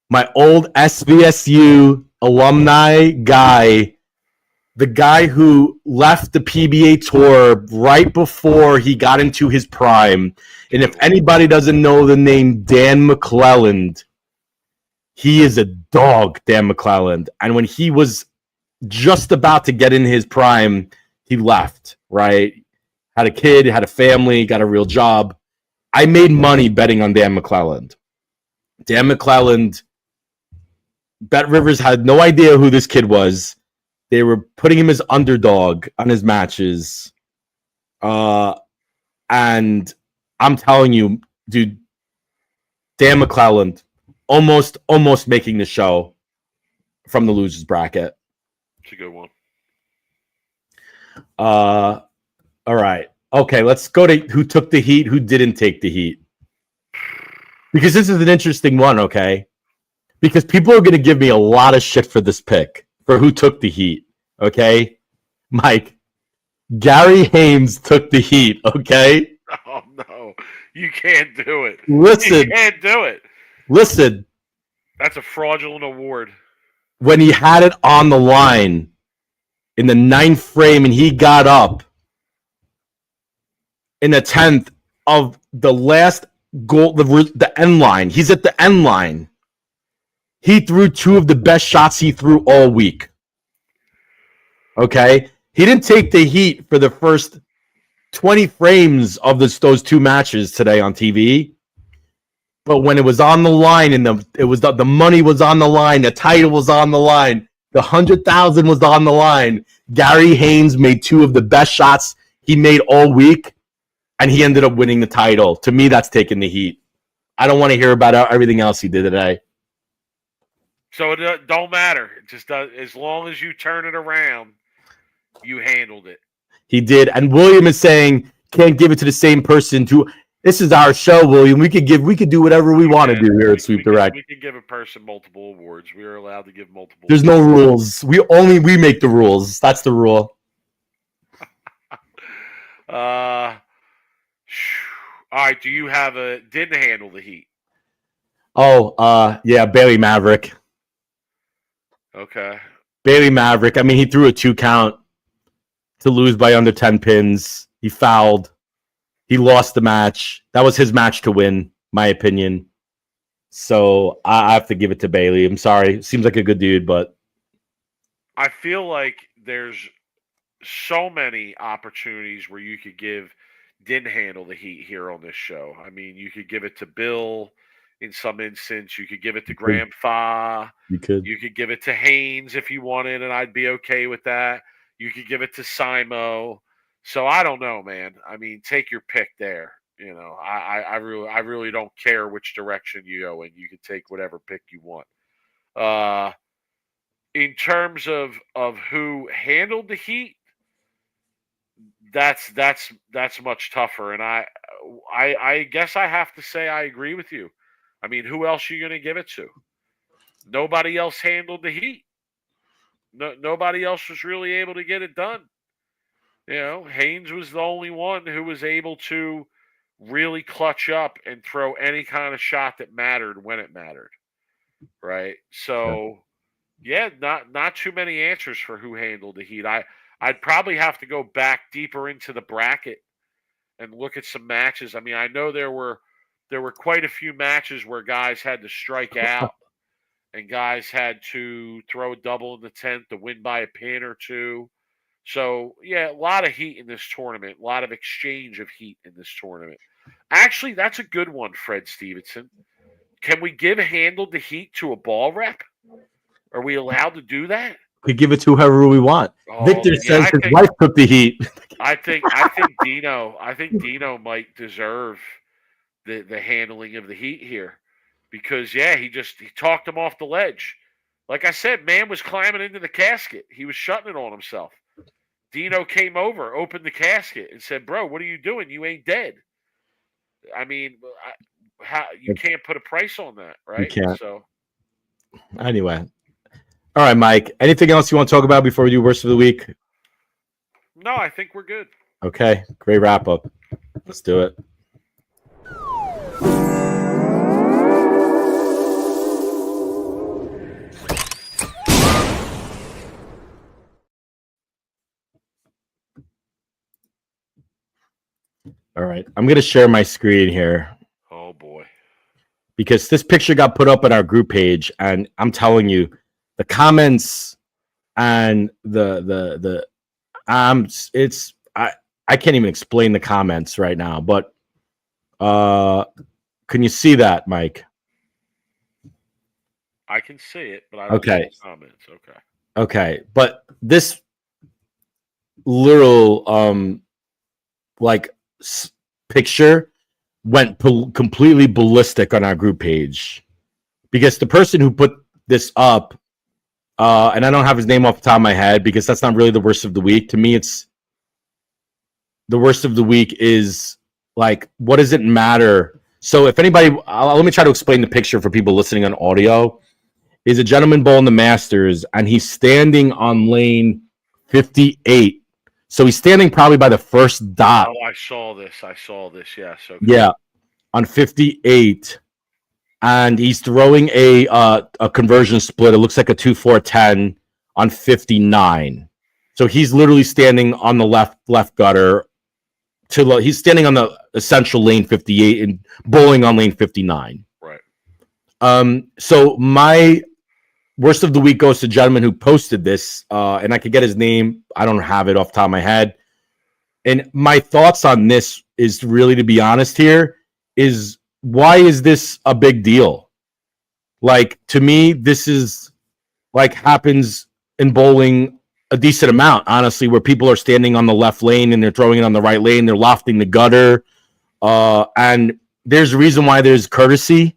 my old SVSU alumni guy, the guy who left the PBA tour right before he got into his prime. And if anybody doesn't know the name Dan McClelland, he is a dog, Dan McClelland. And when he was just about to get in his prime, he left, right? Had a kid, had a family, got a real job. I made money betting on Dan McClelland. Dan McClelland, Bet Rivers had no idea who this kid was. They were putting him as underdog on his matches. And I'm telling you, dude, Dan McClelland almost making the show from the losers bracket.
It's a good one.
All right. Okay, let's go to who took the heat, who didn't take the heat. Because this is an interesting one, okay? Because people are going to give me a lot of shit for this pick, for who took the heat, okay? Mike, Gary Haynes took the heat, okay?
Oh, no. You can't do it.
Listen.
You can't do it.
Listen.
That's a fraudulent award.
When he had it on the line in the 9th frame and he got up in the 10th of the last goal, the end line. He's at the end line. He threw 2 of the best shots he threw all week. Okay? He didn't take the heat for the first 20 frames of those 2 matches today on TV. But when it was on the line and the money was on the line, the title was on the line, the 100,000 was on the line, Gary Haynes made 2 of the best shots he made all week, and he ended up winning the title. To me, that's taking the heat. I don't want to hear about everything else he did today.
So it don't matter. It just does, as long as you turn it around, you handled it.
He did. And William is saying, can't give it to the same person. This is our show, William. We could do whatever we want to do here at Sweep the Rack.
We can give a person multiple awards. We are allowed to give multiple.
There's no rules. We make the rules. That's the rule.
All right. Do you have didn't handle the heat?
Oh, yeah, Bailey Maverick.
Okay.
Bailey Maverick. I mean, he threw a 2 count to lose by under 10 pins. He fouled. He lost the match. That was his match to win, my opinion. So I have to give it to Bailey. I'm sorry. Seems like a good dude, but
I feel like there's so many opportunities where you could didn't handle the heat here on this show. I mean, you could give it to Bill in some instance. You could give it to Graham Fa. You could give it to Haynes if you wanted, and I'd be okay with that. You could give it to Simo. So I don't know, man. I mean, take your pick there. You know, I really don't care which direction you go in. You can take whatever pick you want. In terms of who handled the heat, that's much tougher. And I guess I have to say I agree with you. I mean, who else are you going to give it to? Nobody else handled the heat. Nobody else was really able to get it done. You know, Haynes was the only one who was able to really clutch up and throw any kind of shot that mattered when it mattered. Right? So, yeah, not too many answers for who handled the heat. I'd probably have to go back deeper into the bracket and look at some matches. I mean, I know there were quite a few matches where guys had to strike out and guys had to throw a double in the 10th to win by a pin or 2. So, yeah, a lot of heat in this tournament, a lot of exchange of heat in this tournament. Actually, that's a good one, Fred Stevenson. Can we give handled the heat to a ball rep? Are we allowed to do that?
We give it to whoever we want. Victor says his wife took the heat.
I think Dino might deserve the handling of the heat here. Because, yeah, he talked him off the ledge. Like I said, man was climbing into the casket. He was shutting it on himself. Dino came over, opened the casket, and said, bro, what are you doing? You ain't dead. I mean, you can't put a price on that, right?
You can't.
So,
anyway. All right, Mike. Anything else you want to talk about before we do worst of the week?
No, I think we're good.
Okay, great wrap up. Let's do it. All right. I'm going to share my screen here
Oh boy.
because this picture got put up on our group page, and I'm telling you, the comments and it's I can't even explain the comments right now, but can you see that, Mike?
I can see it, but I don't see
Okay.
the comments. Okay.
Okay. But this little like picture went completely ballistic on our group page because the person who put this up, and I don't have his name off the top of my head because that's not really the worst of the week. To me, it's the worst of the week is like, what does it matter? So if anybody, let me try to explain the picture for people listening on audio. Is a gentleman bowling the Masters, and he's standing on lane 58. So he's standing probably by the first dot.
Oh, I saw this. Yes. Okay.
Yeah, on 58, and he's throwing a conversion split. It looks like a 2-4-10 on 59. So he's literally standing on the left gutter. He's standing on the essential lane 58 and bowling on lane 59.
Right.
So my worst of the week goes to the gentleman who posted this, and I could get his name. I don't have it off the top of my head. And my thoughts on this is really, to be honest here, is why is this a big deal? Like, to me, this is like happens in bowling a decent amount, honestly, where people are standing on the left lane and they're throwing it on the right lane. They're lofting the gutter. And there's a reason why there's courtesy,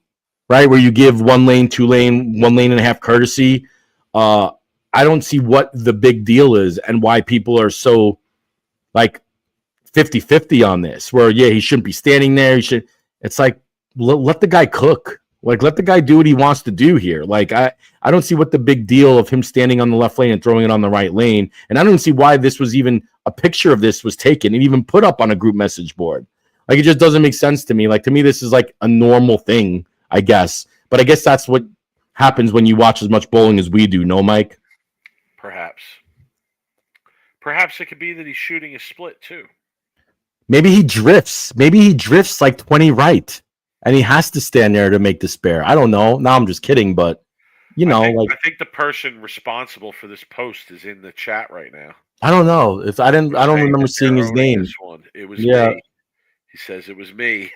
right? Where you give 1 lane, 2 lane, 1 lane and a half courtesy. I don't see what the big deal is and why people are so like 50-50 on this, where, yeah, he shouldn't be standing there. It's like, let the guy cook. Like, let the guy do what he wants to do here. Like, I don't see what the big deal of him standing on the left lane and throwing it on the right lane. And I don't see why this was even a picture of this was taken and even put up on a group message board. Like, it just doesn't make sense to me. Like, to me, this is like a normal thing, I guess. But I guess that's what happens when you watch as much bowling as we do. No, Mike?
Perhaps. Perhaps it could be that he's shooting a split too.
Maybe he drifts. Maybe he drifts like 20 right, and he has to stand there to make the spare. I don't know. Now I'm just kidding, but
I think the person responsible for this post is in the chat right now.
I don't know. I don't remember seeing his name.
It was me. He says it was me.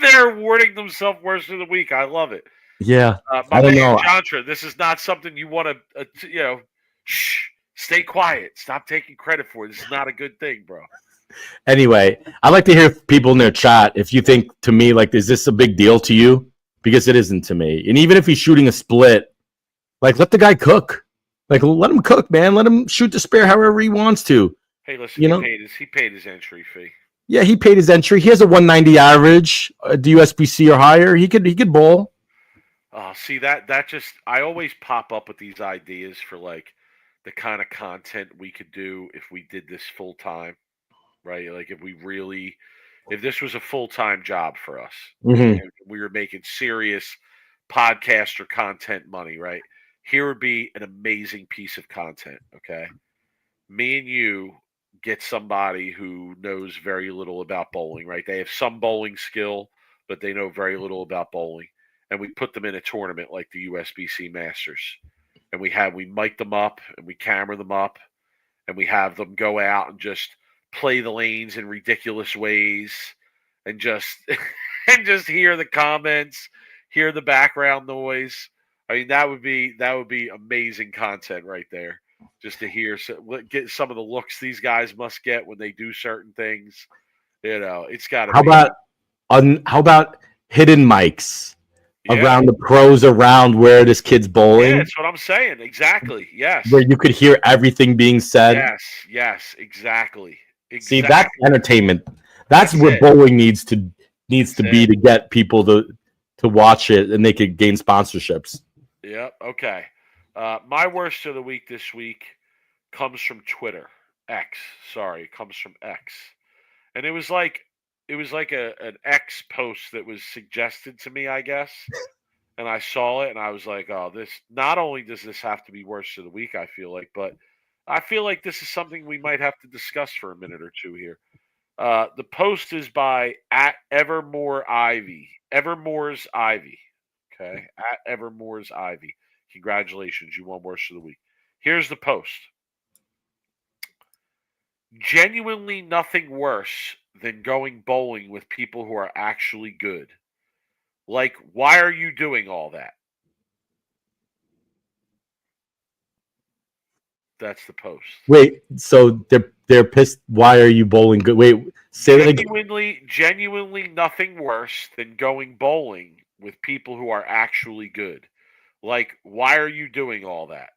they're awarding themselves worst of the week. I love it.
Yeah, I don't know.
Jantra, this is not something you want to, shh, stay quiet. Stop taking credit for it. This is not a good thing, bro.
Anyway, I'd like to hear people in their chat if you think, to me, like, is this a big deal to you? Because it isn't to me. And even if he's shooting a split, like, let the guy cook. Like, let him cook, man. Let him shoot the spare however he wants to.
Hey, listen, he paid his entry fee.
Yeah, he paid his entry. He has a 190 average, the USBC or higher. He could bowl.
See, that just, I always pop up with these ideas for like the kind of content we could do if we did this full time. Right, like if this was a full-time job for us,
mm-hmm.
we were making serious podcaster content money, right? Here would be an amazing piece of content. Okay, me and you get somebody who knows very little about bowling, right? They have some bowling skill, but they know very little about bowling, and we put them in a tournament like the USBC Masters, and we mic them up and we camera them up, and we have them go out and just play the lanes in ridiculous ways and just hear the comments, hear the background noise. I mean, that would be amazing content right there. Just to get some of the looks these guys must get when they do certain things. It's got to
be. How about hidden mics around the pros around where this kid's bowling?
Yeah, that's what I'm saying. Exactly. Yes.
Where you could hear everything being said.
Yes, exactly.
See, that's entertainment. That's what bowling needs to be to get people to watch it, and they could gain sponsorships.
Yep. Okay. My worst of the week this week comes from Twitter. It comes from X, and it was like an X post that was suggested to me, I guess, and I saw it, and I was like, oh, this. Not only does this have to be worst of the week, I feel like, but I feel like this is something we might have to discuss for a minute or two here. The post is by at Evermore Ivy. Evermore's Ivy. Okay. At Evermore's Ivy. Congratulations. You won Worst of the Week. Here's the post. Genuinely nothing worse than going bowling with people who are actually good. Like, why are you doing all that? That's the post.
Wait, so they're pissed. Why are you bowling good? Wait, say that again.
Genuinely nothing worse than going bowling with people who are actually good. Like, why are you doing all that?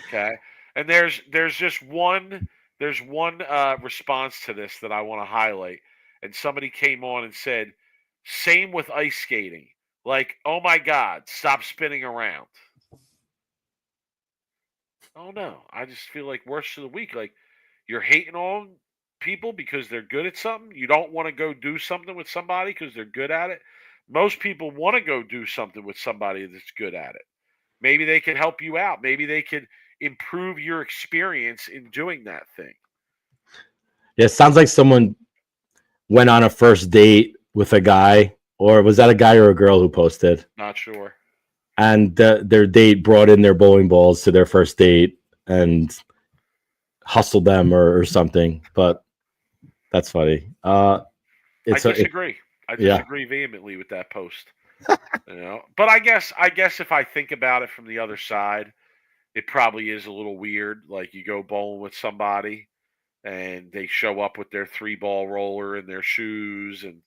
Okay. And there's just one response to this that I want to highlight. And somebody came on and said, same with ice skating. Like, oh my God, stop spinning around. Oh no. I just feel like Worst of the Week. Like, you're hating on people because they're good at something. You don't want to go do something with somebody because they're good at it. Most people want to go do something with somebody that's good at it. Maybe they can help you out. Maybe they could improve your experience in doing that thing.
Yeah, it sounds like someone went on a first date with a guy, or was that a guy or a girl who posted?
Not sure.
And their date brought in their bowling balls to their first date and hustled them or something. But that's funny.
I disagree. I disagree vehemently with that post. But I guess if I think about it from the other side, it probably is a little weird. Like, you go bowling with somebody and they show up with their 3-ball roller and their shoes and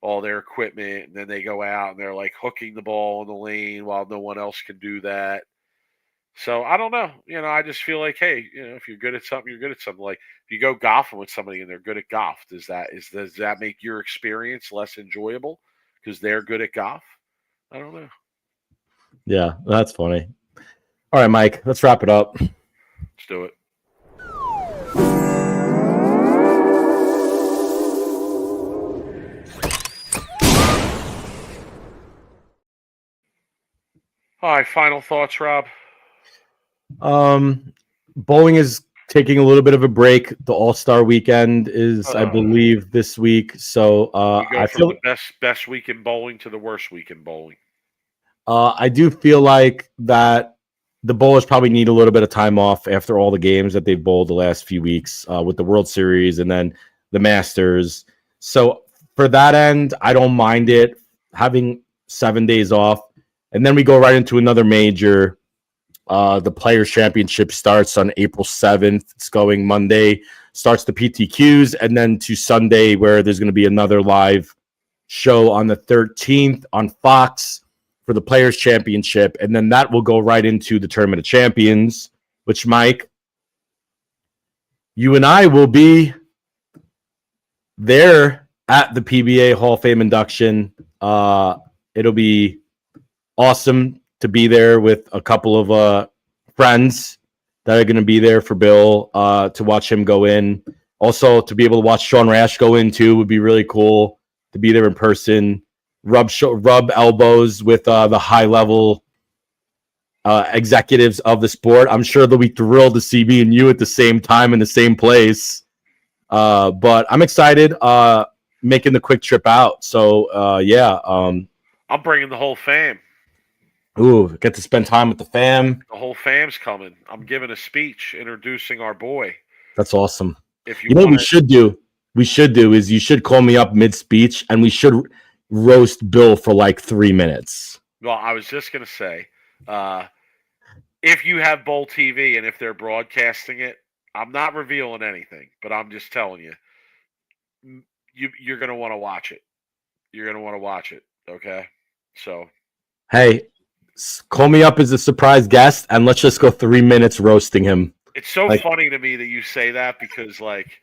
all their equipment, and then they go out and they're like hooking the ball in the lane while no one else can do that. So I don't know. I just feel like, hey, if you're good at something, you're good at something. Like, if you go golfing with somebody and they're good at golf, does that make your experience less enjoyable because they're good at golf? I don't know.
Yeah, that's funny. All right, Mike, let's wrap it up.
Let's do it. All right, final thoughts, Rob.
Bowling is taking a little bit of a break. The All-Star weekend is, I believe, this week. So
I feel the best week in bowling to the worst week in bowling.
I do feel like that the bowlers probably need a little bit of time off after all the games that they've bowled the last few weeks with the World Series and then the Masters. So for that end, I don't mind it having 7 days off. And then we go right into another major. The Players' Championship starts on April 7th. It's going Monday, starts the PTQs, and then to Sunday, where there's going to be another live show on the 13th on Fox for the Players' Championship. And then that will go right into the Tournament of Champions, which, Mike, you and I will be there at the PBA Hall of Fame induction. It'll be awesome to be there with a couple of friends that are going to be there for Bill to watch him go in. Also, to be able to watch Sean Rash go in too would be really cool. To be there in person, rub elbows with the high level executives of the sport. I'm sure they'll be thrilled to see me and you at the same time in the same place. But I'm excited making the quick trip out. So
I'm bringing the whole fam.
Ooh, get to spend time with the fam.
The whole fam's coming. I'm giving a speech introducing our boy.
That's awesome.
If
you know what we should do? We should do is you should call me up mid-speech and we should roast Bill for like 3 minutes.
Well, I was just going to say, if you have Bowl TV and if they're broadcasting it, I'm not revealing anything, but I'm just telling you, you're going to want to watch it. You're going to want to watch it, okay? So.
Hey, call me up as a surprise guest and let's just go 3 minutes roasting him.
It's so funny to me that you say that because, like,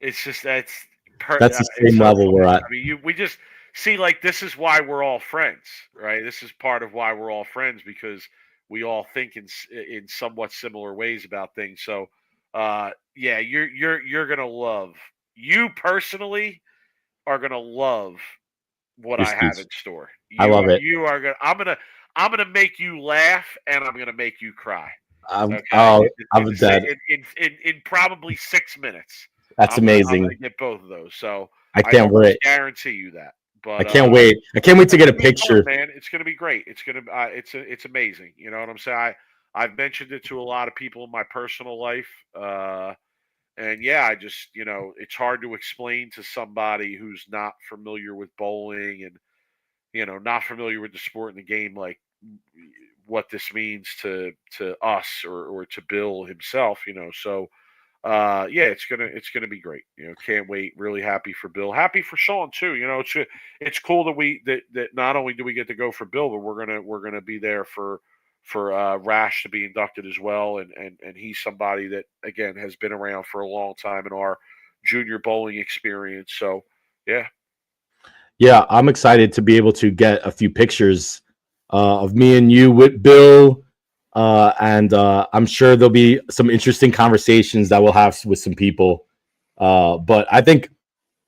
it's just that's
the same level we're at.
I mean, we just see, like, this is why we're all friends, right? This is part of why we're all friends because we all think in somewhat similar ways about things. So, yeah, you're gonna love. You personally are gonna love what I have in store.
I love it.
You are gonna. I'm gonna make you laugh and I'm gonna make you cry. Okay,
I'm dead.
in probably 6 minutes.
That's
I'm
amazing.
gonna get both of those. So
I
I
can't
almost
wait.
guarantee you that.
I
But
can't wait. I can't wait to
it's
get a
gonna be fun,
picture.
man. It's gonna be great. It's gonna it's amazing. You know what I'm saying? I've mentioned it to a lot of people in my personal life. And yeah, I just, it's hard to explain to somebody who's not familiar with bowling and, not familiar with the sport and the game, like what this means to us or to Bill himself, So, yeah, it's gonna be great. Can't wait. Really happy for Bill. Happy for Sean too. It's cool that that not only do we get to go for Bill, but we're gonna be there for Rash to be inducted as well, and he's somebody that again has been around for a long time in our junior bowling experience. So yeah,
Yeah, I'm excited to be able to get a few pictures of me and you with Bill, and I'm sure there'll be some interesting conversations that we'll have with some people. But I think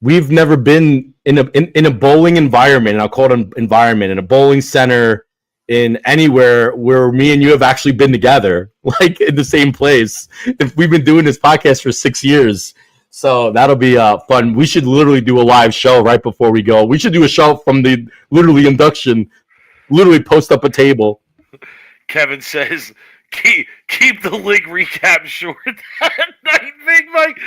we've never been in a bowling environment, and I'll call it an environment, in a bowling center, in anywhere where me and you have actually been together, like in the same place. If we've been doing this podcast for 6 years, so that'll be fun. We should literally do a live show right before we go. We should do a show from the literally induction, literally post up a table.
Kevin says keep the league recap short. I think, Mike,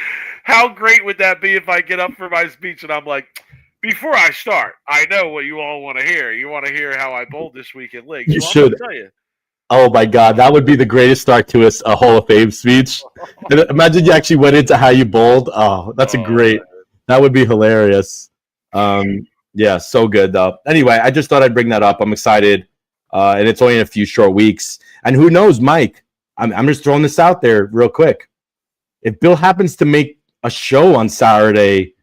how great would that be if I get up for my speech and I'm like, before I start, I know what you all want to hear. You want to hear how I bowled this week in league.
You
So I'm
should.
going to tell you.
Oh my God, that would be the greatest start to a Hall of Fame speech. And imagine you actually went into how you bowled. Oh, that's a great. That would be hilarious. Yeah, so good though. Anyway, I just thought I'd bring that up. I'm excited, and it's only in a few short weeks. And who knows, Mike? I'm just throwing this out there real quick. If Bill happens to make a show on Saturday,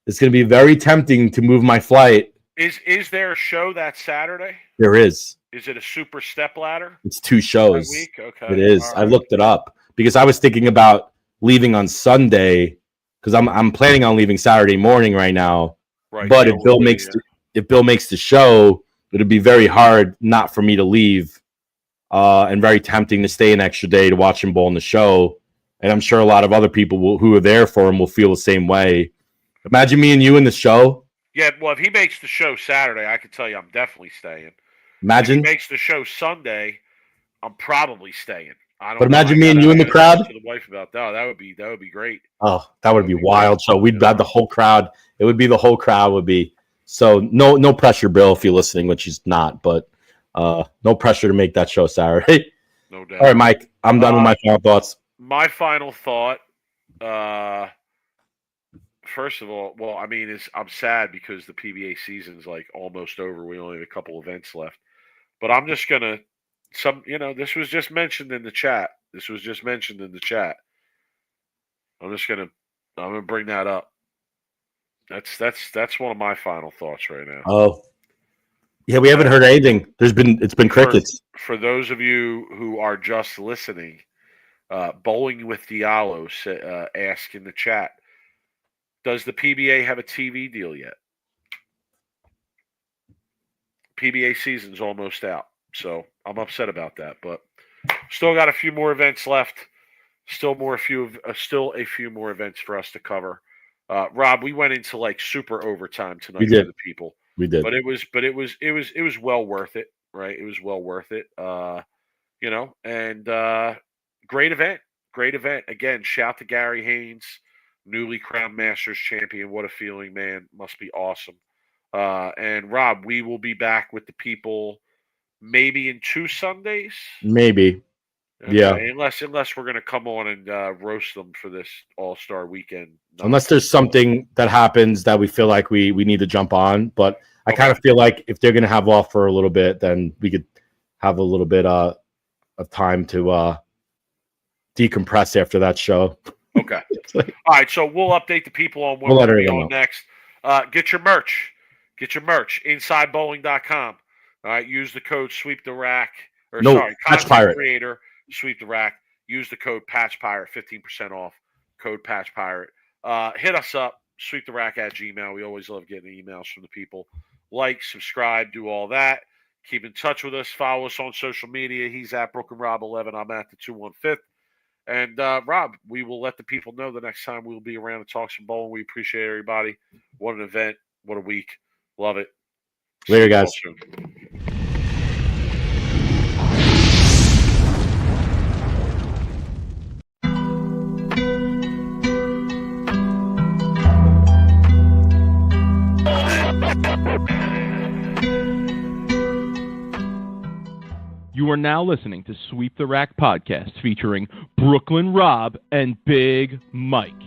it's going to be very tempting to move my flight.
Is there a show that Saturday?
There is.
Is it a super step ladder?
It's 2 shows.
That week? Okay.
It is.
Right.
I looked it up because I was thinking about leaving on Sunday because I'm planning on leaving Saturday morning right now.
Right.
But if Bill makes the show, it'd be very hard not for me to leave, and very tempting to stay an extra day to watch him bowl in the show. And I'm sure a lot of other people who are there for him will feel the same way. Imagine me and you in the show.
Yeah, well, if he makes the show Saturday, I can tell you I'm definitely staying.
Imagine
if he makes the show Sunday, I'm probably staying.
But imagine me and you in the crowd.
To the wife about that. That would be great.
Oh, that would be wild. So we'd have the whole crowd. It would be the whole crowd would be. So no pressure, Bill, if you're listening, which he's not. But no pressure to make that show Saturday.
No doubt.
All right, Mike. I'm done with my final thoughts.
My final thought. First of all, well, I mean, I'm sad because the PBA season's like almost over. We only have a couple events left, but I'm just gonna this was just mentioned in the chat. I'm gonna bring that up. That's one of my final thoughts right now.
Oh, yeah, we haven't heard anything. It's been crickets.
For those of you who are just listening, Bowling with Diallo asked in the chat. Does the PBA have a TV deal yet? PBA season's almost out, so I'm upset about that. But still got a few more events left. Still a few more events for us to cover. Rob, we went into like super overtime tonight for the people.
We did,
but it was well worth it, right? It was well worth it. And great event. Again, shout to Gary Haynes. Newly crowned Masters champion. What a feeling, man. Must be awesome. And Rob, we will be back with the people maybe in 2 Sundays.
Maybe. Okay. Yeah.
Unless we're going to come on and roast them for this All-Star weekend.
Unless there's something that happens that we feel like we need to jump on. But I kind of feel like if they're going to have off for a little bit, then we could have a little bit of time to decompress after that show.
Okay. All right. So we'll update the people on when we're going on next. Get your merch. InsideBowling.com. All right. Use the code Sweep the Rack.
Patch Pirate.
Creator, Sweep the Rack. Use the code Patch Pirate. 15% off. Code Patch Pirate. Hit us up. SweepTheRack@gmail.com. We always love getting emails from the people. Like, subscribe, do all that. Keep in touch with us. Follow us on social media. He's at Brooklyn Rob 11. I'm at the 215th. And Rob, we will let the people know the next time we'll be around to talk some bowling. We appreciate everybody. What an event. What a week. Love it.
Later, guys.
You are now listening to Sweep the Rack podcast featuring Brooklyn Rob and Big Mike.